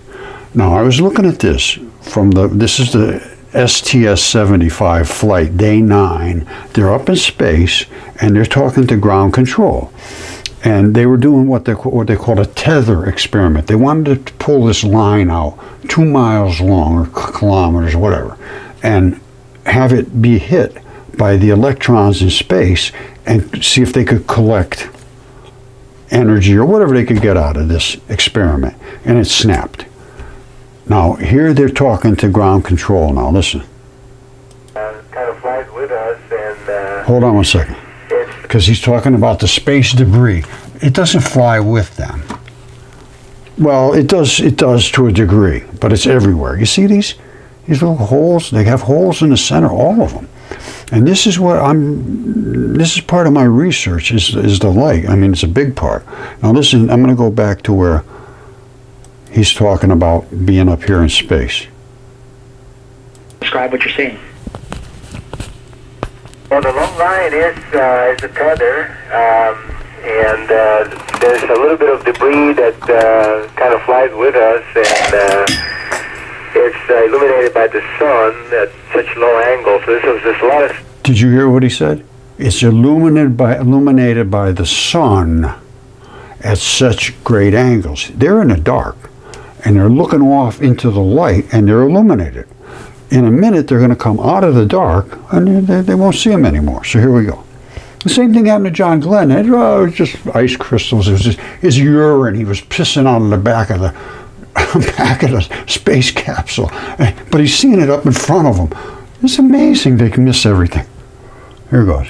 Now, I was looking at this from this is the STS-75 flight, day 9. They're up in space, and they're talking to ground control. And they were doing what they called a tether experiment. They wanted to pull this line out 2 miles long, or kilometers, whatever, and have it be hit by the electrons in space and see if they could collect energy or whatever they could get out of this experiment. And it snapped. Now, here they're talking to ground control. Now, listen. Kind of flies with us, and hold on one second. Because he's talking about the space debris. It doesn't fly with them. Well, it does to a degree, but it's everywhere. You see these little holes? They have holes in the center, all of them. And this is what this is part of my research, is the light. I mean, it's a big part. Now listen, I'm going to go back to where he's talking about being up here in space. Describe what you're seeing. Well, the long line is a tether. and there's a little bit of debris that kind of flies with us, and it's illuminated by the sun at such low angles. So there's a lot of... Did you hear what he said? It's illuminated by the sun at such great angles. They're in the dark, and they're looking off into the light, and they're illuminated. In a minute, they're going to come out of the dark, and they won't see them anymore. So here we go. The same thing happened to John Glenn. It was just ice crystals. It was just his urine. He was pissing out of the back of the space capsule. But he's seeing it up in front of him. It's amazing they can miss everything. Here goes.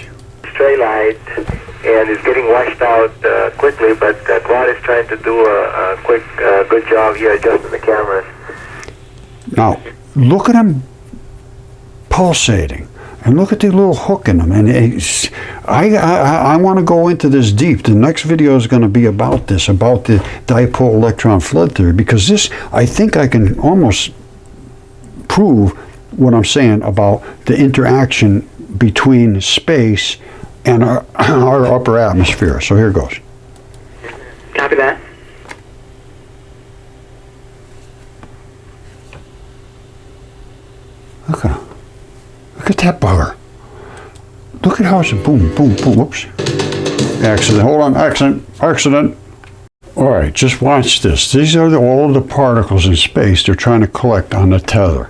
Stray light, and it's getting washed out quickly, but Claude is trying to do a quick, good job here adjusting the cameras. Now, look at him pulsating, and look at the little hook in them. And I want to go into this deep. The next video is going to be about this, about the dipole electron flood theory, because this, I think I can almost prove what I'm saying about the interaction between space and our upper atmosphere. So here goes. Copy that. Look at that bugger. Look at how it's boom, boom, boom. Whoops. Accident. Hold on. Accident. All right, just watch this. These are all of the particles in space they're trying to collect on the tether.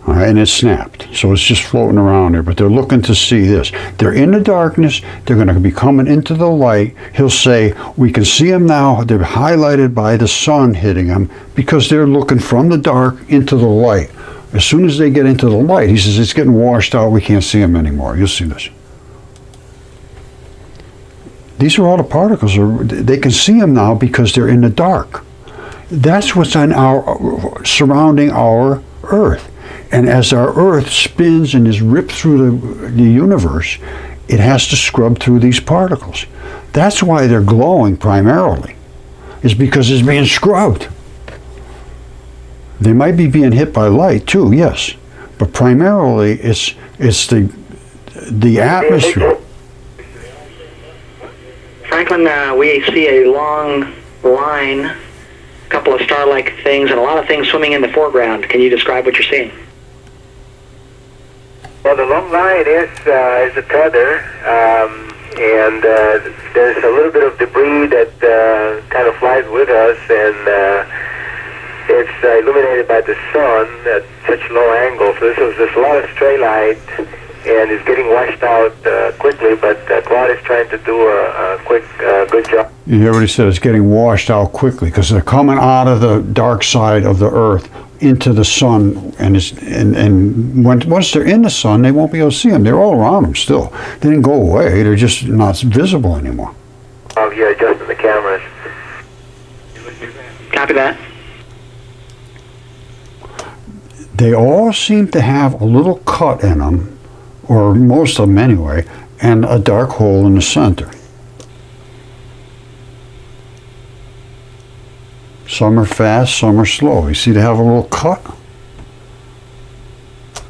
All right, and it snapped. So it's just floating around there, but they're looking to see this. They're in the darkness. They're going to be coming into the light. He'll say, we can see them now. They're highlighted by the sun hitting them because they're looking from the dark into the light. As soon as they get into the light, he says, it's getting washed out. We can't see them anymore. You'll see this. These are all the particles. They can see them now because they're in the dark. That's what's on surrounding our Earth. And as our Earth spins and is ripped through the universe, it has to scrub through these particles. That's why they're glowing primarily, is because it's being scrubbed. They might be being hit by light too, yes, but primarily it's the atmosphere. Franklin, we see a long line, a couple of star-like things, and a lot of things swimming in the foreground. Can you describe what you're seeing? Well, the long line is a tether, and there's a little bit of debris that kind of flies with us, and it's illuminated by the sun at such low angles. So there's a lot of stray light, and it's getting washed out quickly, but Claude is trying to do a quick, good job. You hear what he said? It's getting washed out quickly because they're coming out of the dark side of the Earth into the sun, and once they're in the sun, they won't be able to see them. They're all around them still. They didn't go away. They're just not visible anymore. Oh, yeah, adjusting the cameras. Copy that. They all seem to have a little cut in them, or most of them anyway, and a dark hole in the center. Some are fast, some are slow. You see they have a little cut?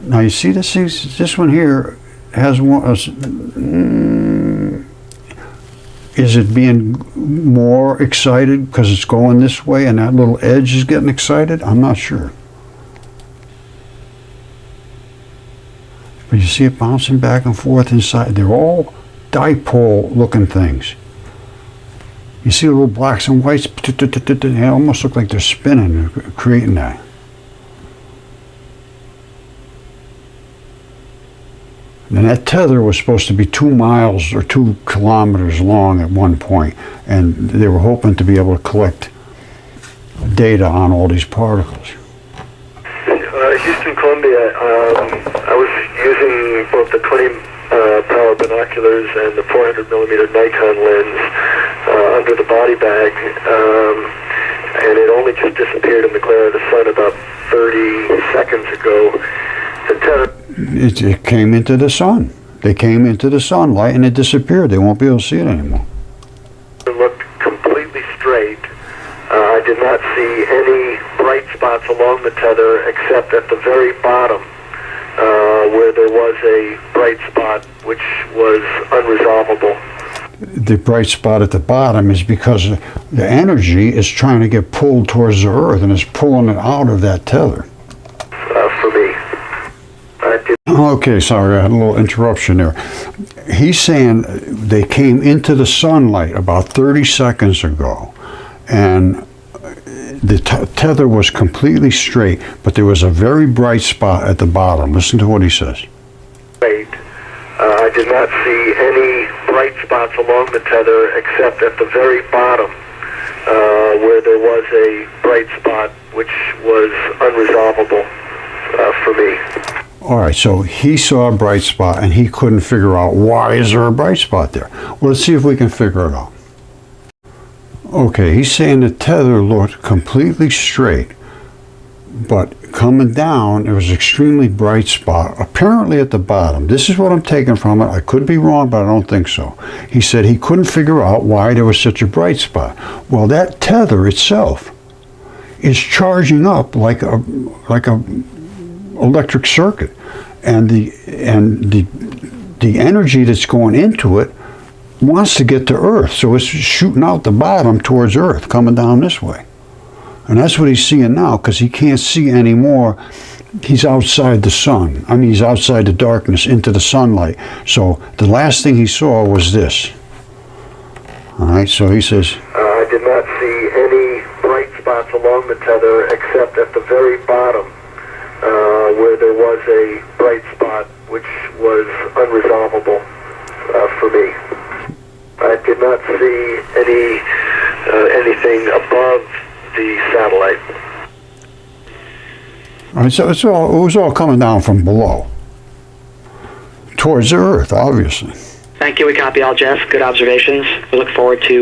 Now you see this one here has one. Is it being more excited because it's going this way and that little edge is getting excited? I'm not sure. But you see it bouncing back and forth inside. They're all dipole looking things. You see the little blacks and whites, they almost look like they're spinning, creating that. And that tether was supposed to be 2 miles or 2 kilometers long at one point, and they were hoping to be able to collect data on all these particles. Houston, Columbia, I was using both the 20 power binoculars and the 400 millimeter Nikon lens under the body bag, and it only just disappeared in the glare of the sun about 30 seconds ago. The tether... It came into the sun. They came into the sunlight and it disappeared. They won't be able to see it anymore. It looked completely straight. I did not see any bright spots along the tether except at the very bottom where there was a bright spot which was unresolvable. the bright spot at the bottom is because the energy is trying to get pulled towards the Earth and is pulling it out of that tether. For me. Okay, sorry, I had a little interruption there. He's saying they came into the sunlight about 30 seconds ago, and the tether was completely straight, but there was a very bright spot at the bottom. Listen to what he says. Great. I did not see any bright spots along the tether except at the very bottom, where there was a bright spot which was unresolvable for me. All right, so he saw a bright spot and he couldn't figure out why is there a bright spot there. Well, let's see if we can figure it out. Okay, he's saying the tether looked completely straight, but coming down, there was an extremely bright spot, apparently at the bottom. This is what I'm taking from it. I could be wrong, but I don't think so. He said he couldn't figure out why there was such a bright spot. Well, that tether itself is charging up like a electric circuit, and the energy that's going into it wants to get to Earth, so it's shooting out the bottom towards Earth, coming down this way. And that's what he's seeing now, because he can't see anymore. He's outside the sun. I mean, he's outside the darkness into the sunlight. So the last thing he saw was this. All right, so he says, I did not see any bright spots along the tether except at the very bottom, where there was a bright spot which was unresolvable for me. I did not see anything above the satellite. all right, so it was all coming down from below towards the Earth, obviously. Thank you. We copy all, Jeff. Good observations. We look forward to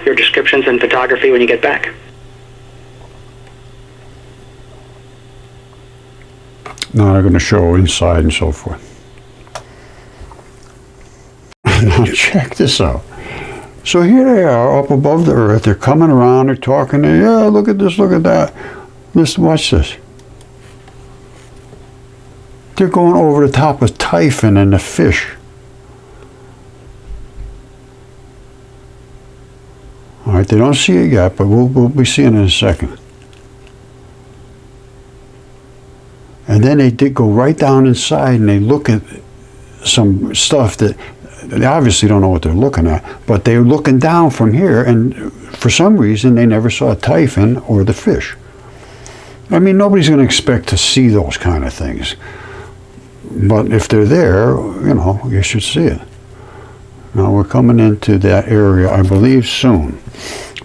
your descriptions and photography when you get back. Now they're going to show inside and so forth. Now check this out. So here they are up above the Earth. They're coming around. They're talking. Yeah, look at this. Look at that. Listen, watch this. They're going over the top of Typhon and the fish. All right, they don't see it yet, but we'll be seeing it in a second. And then they did go right down inside and they look at some stuff that they obviously don't know what they're looking at, but they're looking down from here, and for some reason they never saw Typhon or the fish. I mean, nobody's going to expect to see those kind of things. But if they're there, you know, you should see it. Now we're coming into that area, I believe, soon.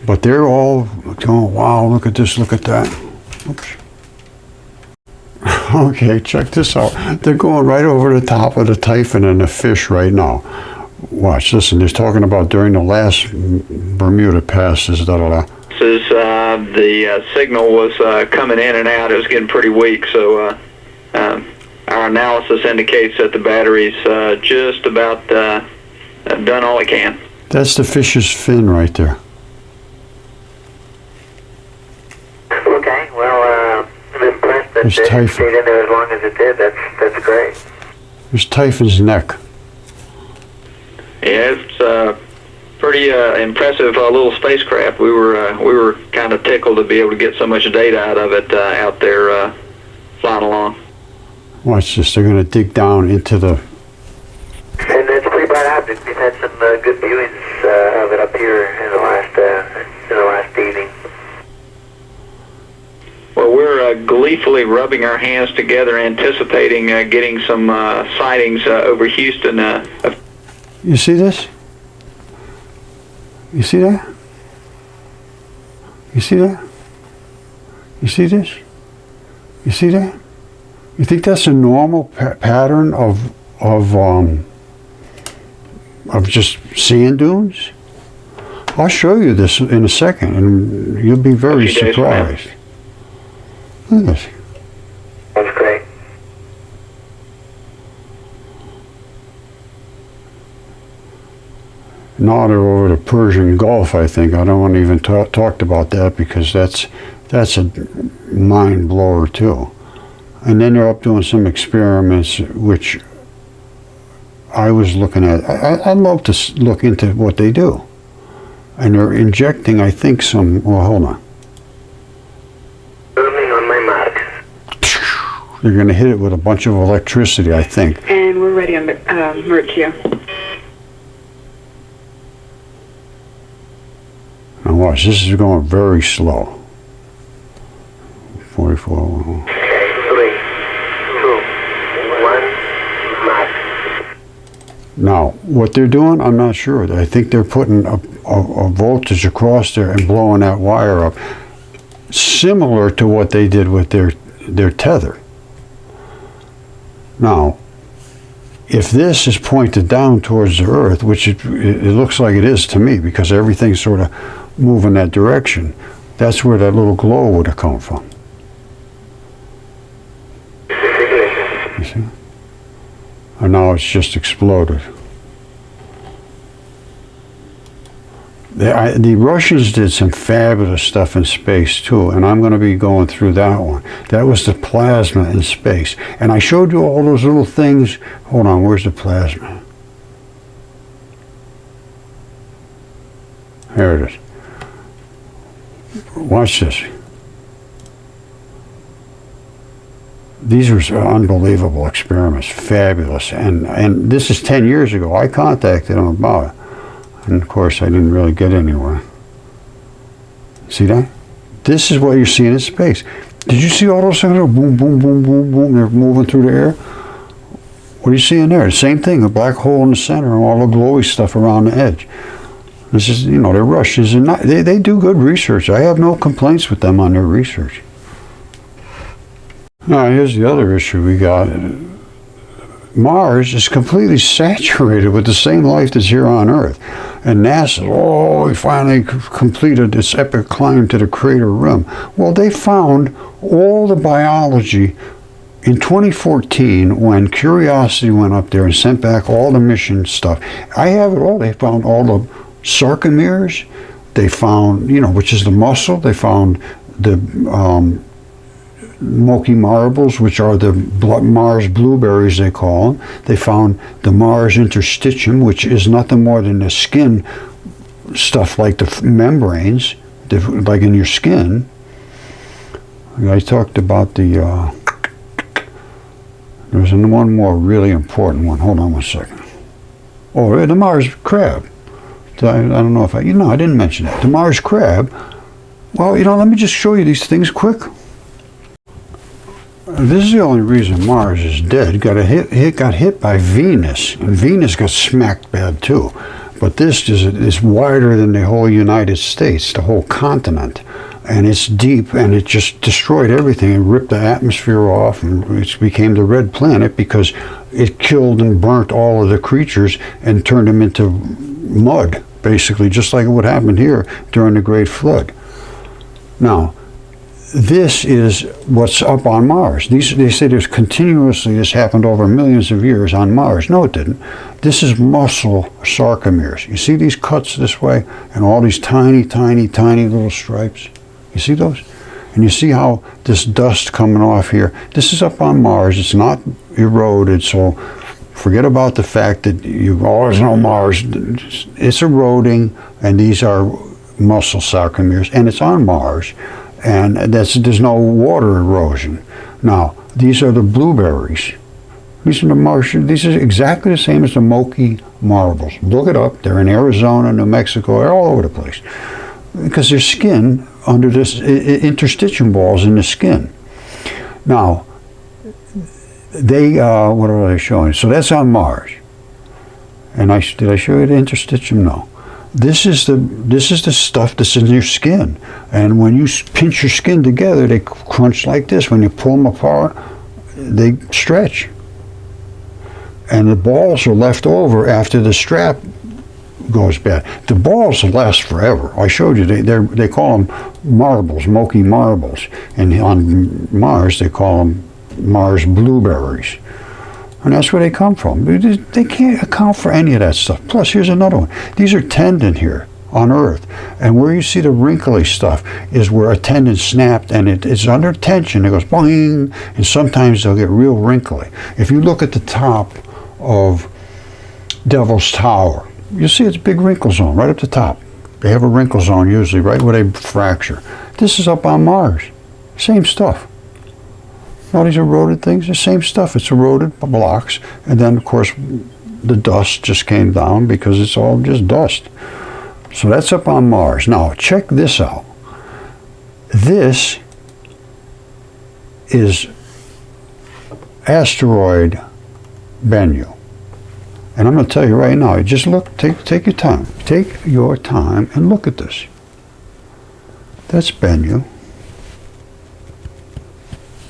But they're all going, wow, look at this, look at that. Oops. Okay, check this out. They're going right over the top of the Typhon and the fish right now. Watch, listen, they're talking about during the last Bermuda passes, the signal was coming in and out. It was getting pretty weak, so our analysis indicates that the battery's just about done all it can. That's the fish's fin right there. Okay, well, I'm impressed that There's it Typhon. stayed in there as long as it did. That's great. There's Typhon's neck. Yeah, it's pretty impressive little spacecraft. We were kind of tickled to be able to get so much data out of it out there flying along. Watch this, they're going to dig down into the... And it's a pretty bright object. We've had some good viewings of it up here in the last evening. Well, we're gleefully rubbing our hands together, anticipating getting some sightings over Houston. You see this? You see that? You see that? You see this? You see that? You think that's a normal pattern of just sand dunes? I'll show you this in a second, and you'll be very surprised. Look at this. That's great. Now they're over the Persian Gulf, I think. I don't want to even talk about that because that's a mind blower too. And then they're up doing some experiments which I was looking at, I'd love to look into what they do. And they're injecting, I think, some, well, hold on. Turning on my mark. They're going to hit it with a bunch of electricity, I think. And we're ready on Maurizio. Now watch, this is going very slow. 44. 3, 2, 1, mark. Now, what they're doing, I'm not sure. I think they're putting a voltage across there and blowing that wire up, similar to what they did with their tether. Now, if this is pointed down towards the Earth, which it looks like it is to me, because everything's sort of moving that direction, that's where that little glow would have come from. You see? And now it's just exploded. The Russians did some fabulous stuff in space too, and I'm going to be going through that one. That was the plasma in space. And I showed you all those little things. Hold on, where's the plasma? Here it is. Watch this. These were unbelievable experiments, fabulous. And this is 10 years ago. I contacted them about it. And of course, I didn't really get anywhere. See that? This is what you're seeing in space. Did you see all those things? Boom, boom, boom, boom, boom. They're moving through the air. What are you seeing there? The same thing, a black hole in the center and all the glowy stuff around the edge. This is, you know, they're Russians. And they do good research. I have no complaints with them on their research. Now, here's the other issue we got. Mars is completely saturated with the same life that's here on Earth. And NASA, we finally completed this epic climb to the crater rim. Well, they found all the biology in 2014 when Curiosity went up there and sent back all the mission stuff. I have it all. They found all the sarcomeres. They found, you know, which is the muscle. They found the Moki marbles, which are the Mars blueberries, they call them. They found the Mars interstitium, which is nothing more than the skin stuff like the membranes, like in your skin. I talked about the, there's one more really important one. Hold on one second. Oh, the Mars crab. I don't know if I didn't mention that. The Mars crab. Well, let me just show you these things quick. This is the only reason Mars is dead. Got hit by Venus, and Venus got smacked bad too. But this is wider than the whole United States, the whole continent, and it's deep, and it just destroyed everything and ripped the atmosphere off, and it became the red planet because it killed and burnt all of the creatures and turned them into mud, basically, just like what happened here during the Great Flood. Now, this is what's up on Mars. They say this happened over millions of years on Mars. No, it didn't. This is muscle sarcomeres. You see these cuts this way and all these tiny, tiny, tiny little stripes? You see those? And you see how this dust coming off here, this is up on Mars. It's not eroded, so forget about the fact that you always know Mars. It's eroding, and these are muscle sarcomeres, and it's on Mars. And there's no water erosion. Now, these are the blueberries. These are the Martian. These are exactly the same as the Moki marbles. Look it up. They're in Arizona, New Mexico. They're all over the place. Because there's skin under this interstitium balls in the skin. Now, what are they showing? So that's on Mars. And did I show you the interstitium? No. This is the stuff that's in your skin, and when you pinch your skin together, they crunch like this. When you pull them apart, they stretch, and the balls are left over after the strap goes bad. The balls last forever. I showed you. They call them marbles, Moki marbles, and on Mars they call them Mars blueberries. And that's where they come from. They can't account for any of that stuff. Plus, here's another one. These are tendon here on Earth. And where you see the wrinkly stuff is where a tendon snapped and it's under tension. It goes boing, and sometimes they'll get real wrinkly. If you look at the top of Devil's Tower. You see it's a big wrinkle zone right up the top. They have a wrinkle zone usually right where they fracture. This is up on Mars. Same stuff. All these eroded things, the same stuff. It's eroded blocks. And then, of course, the dust just came down because it's all just dust. So that's up on Mars. Now, check this out. This is asteroid benu. And I'm going to tell you right now, just look, take your time. Take your time and look at this. That's benu.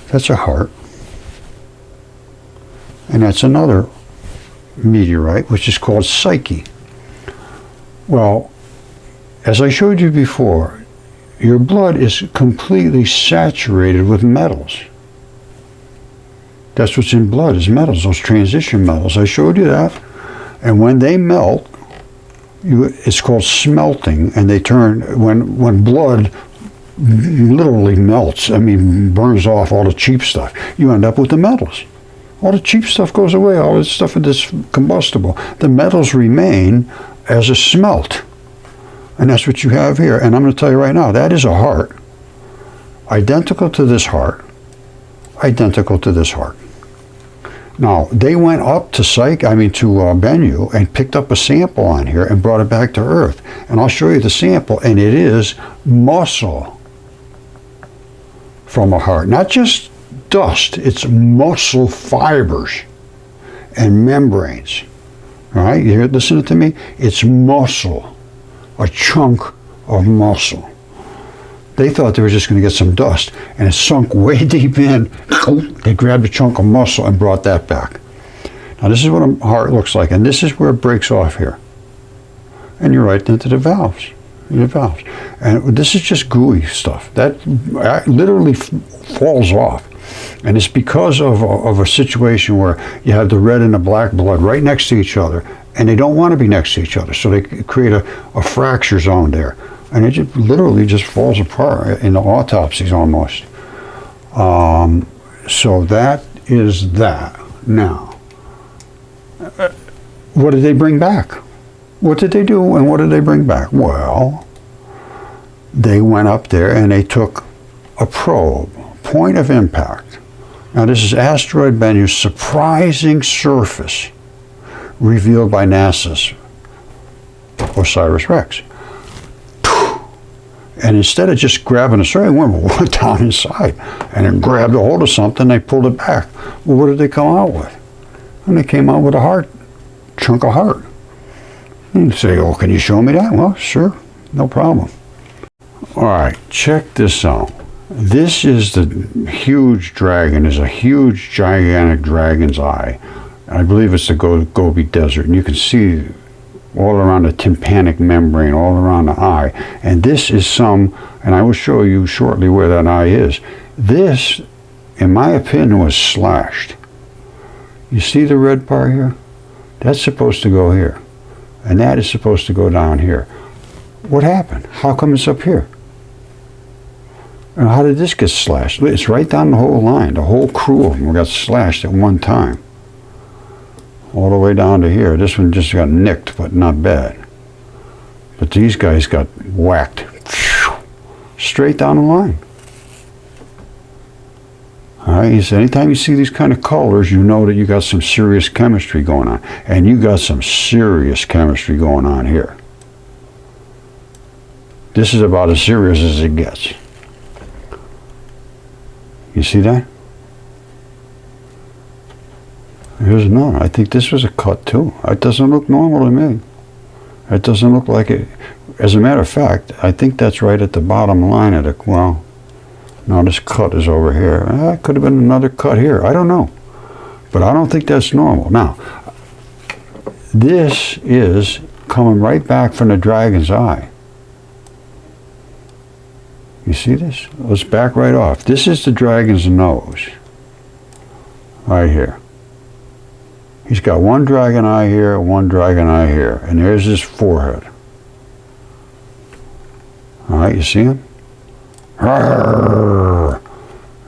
That's a heart. And that's another meteorite, which is called Psyche. Well, as I showed you before, your blood is completely saturated with metals. That's what's in blood, is metals, those transition metals. I showed you that. And when they melt, it's called smelting, and they turn, when blood literally melts, I mean, burns off all the cheap stuff, you end up with the metals. All the cheap stuff goes away, all this stuff that's combustible. The metals remain as a smelt. And that's what you have here. And I'm going to tell you right now, that is a heart, identical to this heart, identical to this heart. Now, they went up to Benu and picked up a sample on here and brought it back to Earth. And I'll show you the sample, and it is muscle from a heart. Not just dust, it's muscle fibers and membranes. All right, you hear, listen to me? It's muscle, a chunk of muscle. They thought they were just going to get some dust, and it sunk way deep in. They grabbed a chunk of muscle and brought that back. Now this is what a heart looks like, and this is where it breaks off here. And you're right into the valves. The valves. And this is just gooey stuff. That literally falls off. And it's because of a situation where you have the red and the black blood right next to each other, and they don't want to be next to each other, so they create a fracture zone there. And it just literally just falls apart in the autopsies almost. So that is that. Now, what did they bring back? What did they do and what did they bring back? Well, they went up there and they took a probe, point of impact. Now this is asteroid Benu's surprising surface revealed by NASA's OSIRIS-REx. And instead of just grabbing a string, they went down inside and then grabbed a hold of something, they pulled it back. Well, what did they come out with? And they came out with a heart, chunk of heart. And you say, oh, can you show me that? Well, sure, no problem. All right, check this out. This is the huge dragon, is a huge, gigantic dragon's eye. I believe it's the Gobi Desert, and you can see all around the tympanic membrane, all around the eye. And this is and I will show you shortly where that eye is. This, in my opinion, was slashed. You see the red part here? That's supposed to go here. And that is supposed to go down here. What happened? How come it's up here? And how did this get slashed? It's right down the whole line. The whole crew of them got slashed at one time. All the way down to here. This one just got nicked, but not bad. But these guys got whacked. Straight down the line. All right, so anytime you see these kind of colors, you know that you got some serious chemistry going on. And you got some serious chemistry going on here. This is about as serious as it gets. You see that? Here's another. I think this was a cut too. It doesn't look normal to me. It doesn't look like it. As a matter of fact, I think that's right at the bottom line of the, well, no, this cut is over here. It could have been another cut here. I don't know. But I don't think that's normal. Now, this is coming right back from the dragon's eye. You see this? Let's back right off. This is the dragon's nose. Right here. He's got one dragon eye here, one dragon eye here. And there's his forehead. All right, you see him? Arrgh.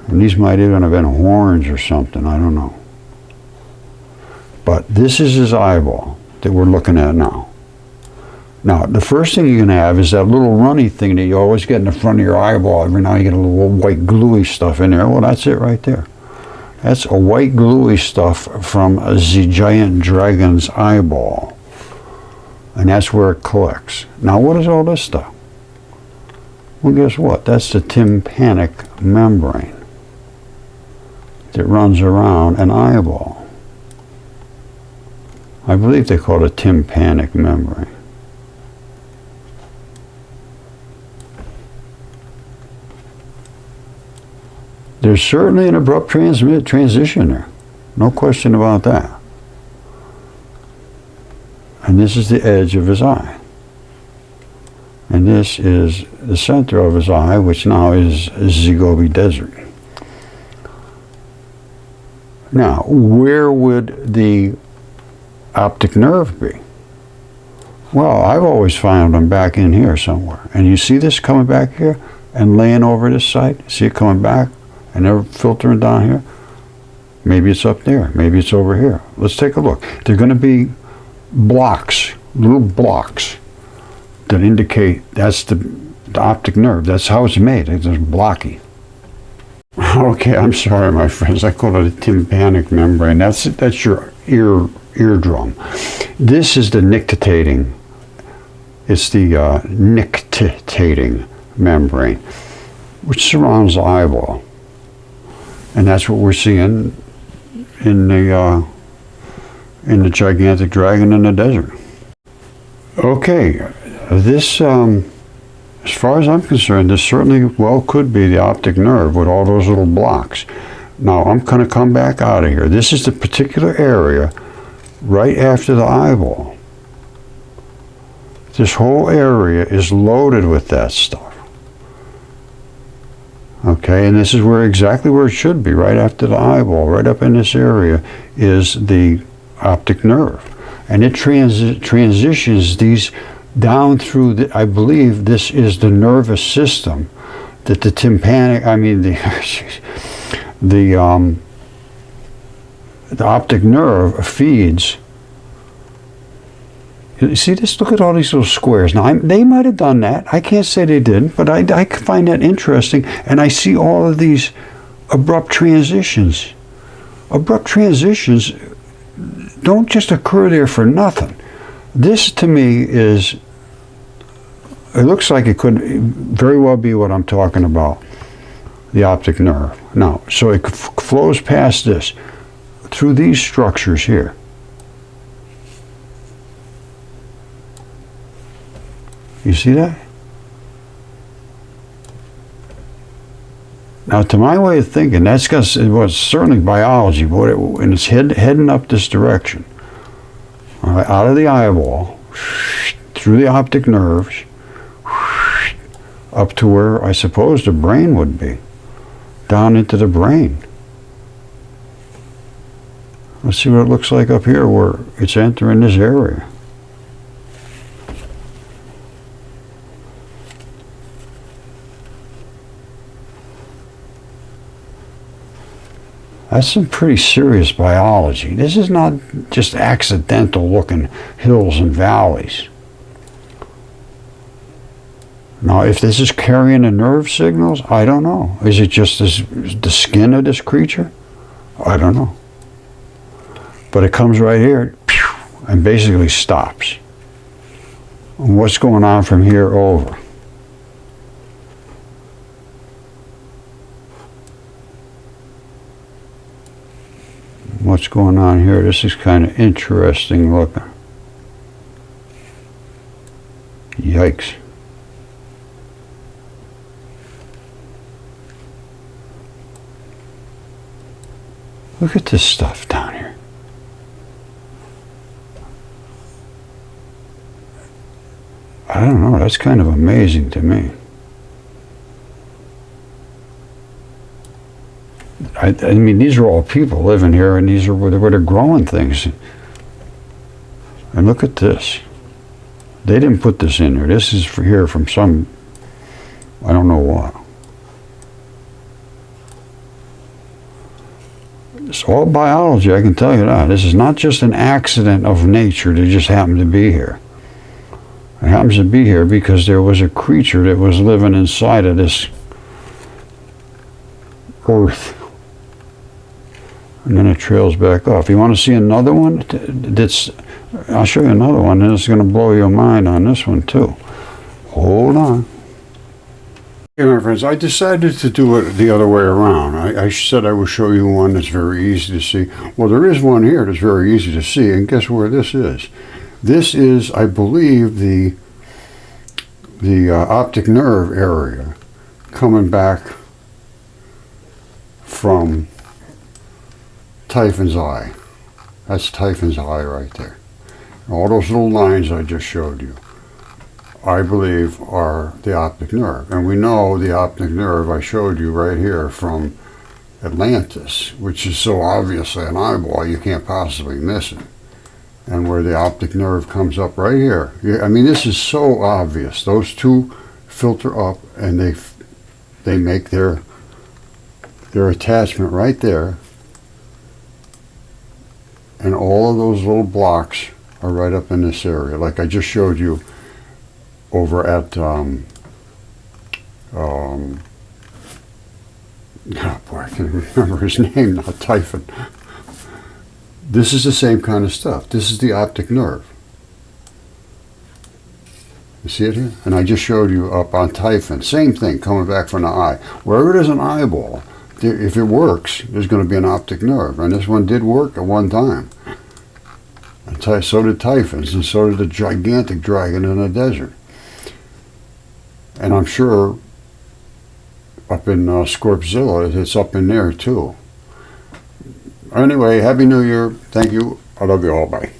And these might even have been horns or something. I don't know. But this is his eyeball. that we're looking at now. Now, the first thing you're going to have is that little runny thing that you always get in the front of your eyeball. Every now and you get a little white gluey stuff in there. Well, that's it right there. That's a white gluey stuff from the giant dragon's eyeball. And that's where it collects. Now, what is all this stuff? Well, guess what? That's the tympanic membrane that runs around an eyeball. I believe they call it a tympanic membrane. There's certainly an abrupt transition there. No question about that. And this is the edge of his eye. And this is the center of his eye, which now is Zigobi Desert. Now, where would the optic nerve be? Well, I've always found them back in here somewhere. And you see this coming back here and laying over this side? See it coming back and they're filtering down here? Maybe it's up there. Maybe it's over here. Let's take a look. They're going to be blocks, little blocks that indicate that's the optic nerve. That's how it's made. It's blocky. Okay, I'm sorry, my friends. I call it a tympanic membrane. That's your eardrum. This is the nictitating. It's the nictitating membrane, which surrounds the eyeball, and that's what we're seeing in the gigantic dragon in the desert. Okay, this. As far as I'm concerned, this certainly well could be the optic nerve with all those little blocks. Now, I'm going to come back out of here. This is the particular area right after the eyeball. This whole area is loaded with that stuff. Okay, and this is exactly where it should be, right after the eyeball. Right up in this area is the optic nerve. And it transitions these down through, I believe this is the nervous system that the tympanic, the optic nerve feeds. You see this? Look at all these little squares. Now, they might have done that. I can't say they didn't, but I find that interesting. And I see all of these abrupt transitions. Abrupt transitions don't just occur there for nothing. This, to me, it looks like it could very well be what I'm talking about, the optic nerve. Now, so it flows past this, through these structures here. You see that? Now, to my way of thinking, that's because it was certainly biology, and it's heading up this direction. All right, out of the eyeball, through the optic nerves, up to where I suppose the brain would be, down into the brain. Let's see what it looks like up here where it's entering this area. That's some pretty serious biology. This is not just accidental looking hills and valleys. Now, if this is carrying the nerve signals, I don't know. Is it just the skin of this creature? I don't know. But it comes right here and basically stops. And what's going on from here over? What's going on here? This is kind of interesting looking. Yikes. Look at this stuff down here. I don't know, that's kind of amazing to me. I mean, these are all people living here, and these are where they're growing things. And look at this. They didn't put this in there. This is here from some, I don't know what. It's all biology, I can tell you that. This is not just an accident of nature that just happened to be here. It happens to be here because there was a creature that was living inside of this earth. And then it trails back off. You want to see another one? I'll show you another one, and it's going to blow your mind on this one too. Hold on. Okay, my friends, I decided to do it the other way around. I said I would show you one that's very easy to see. Well, there is one here that's very easy to see, and guess where this is? This is, I believe, the optic nerve area coming back from Typhon's eye. That's Typhon's eye right there. All those little lines I just showed you, I believe, are the optic nerve. And we know the optic nerve I showed you right here from Atlantis, which is so obviously an eyeball you can't possibly miss it. And where the optic nerve comes up right here. I mean, this is so obvious. Those two filter up and they make their attachment right there. And all of those little blocks are right up in this area, like I just showed you over at oh boy, I can't remember his name now, Typhon. This is the same kind of stuff. This is the optic nerve. You see it here? And I just showed you up on Typhon. Same thing, coming back from the eye. Wherever there's an eyeball, if it works, there's going to be an optic nerve. And this one did work at one time. And so did Typhon's, and so did the gigantic dragon in the desert. And I'm sure up in Scorpzilla, it's up in there too. Anyway, Happy New Year. Thank you. I love you all. Bye.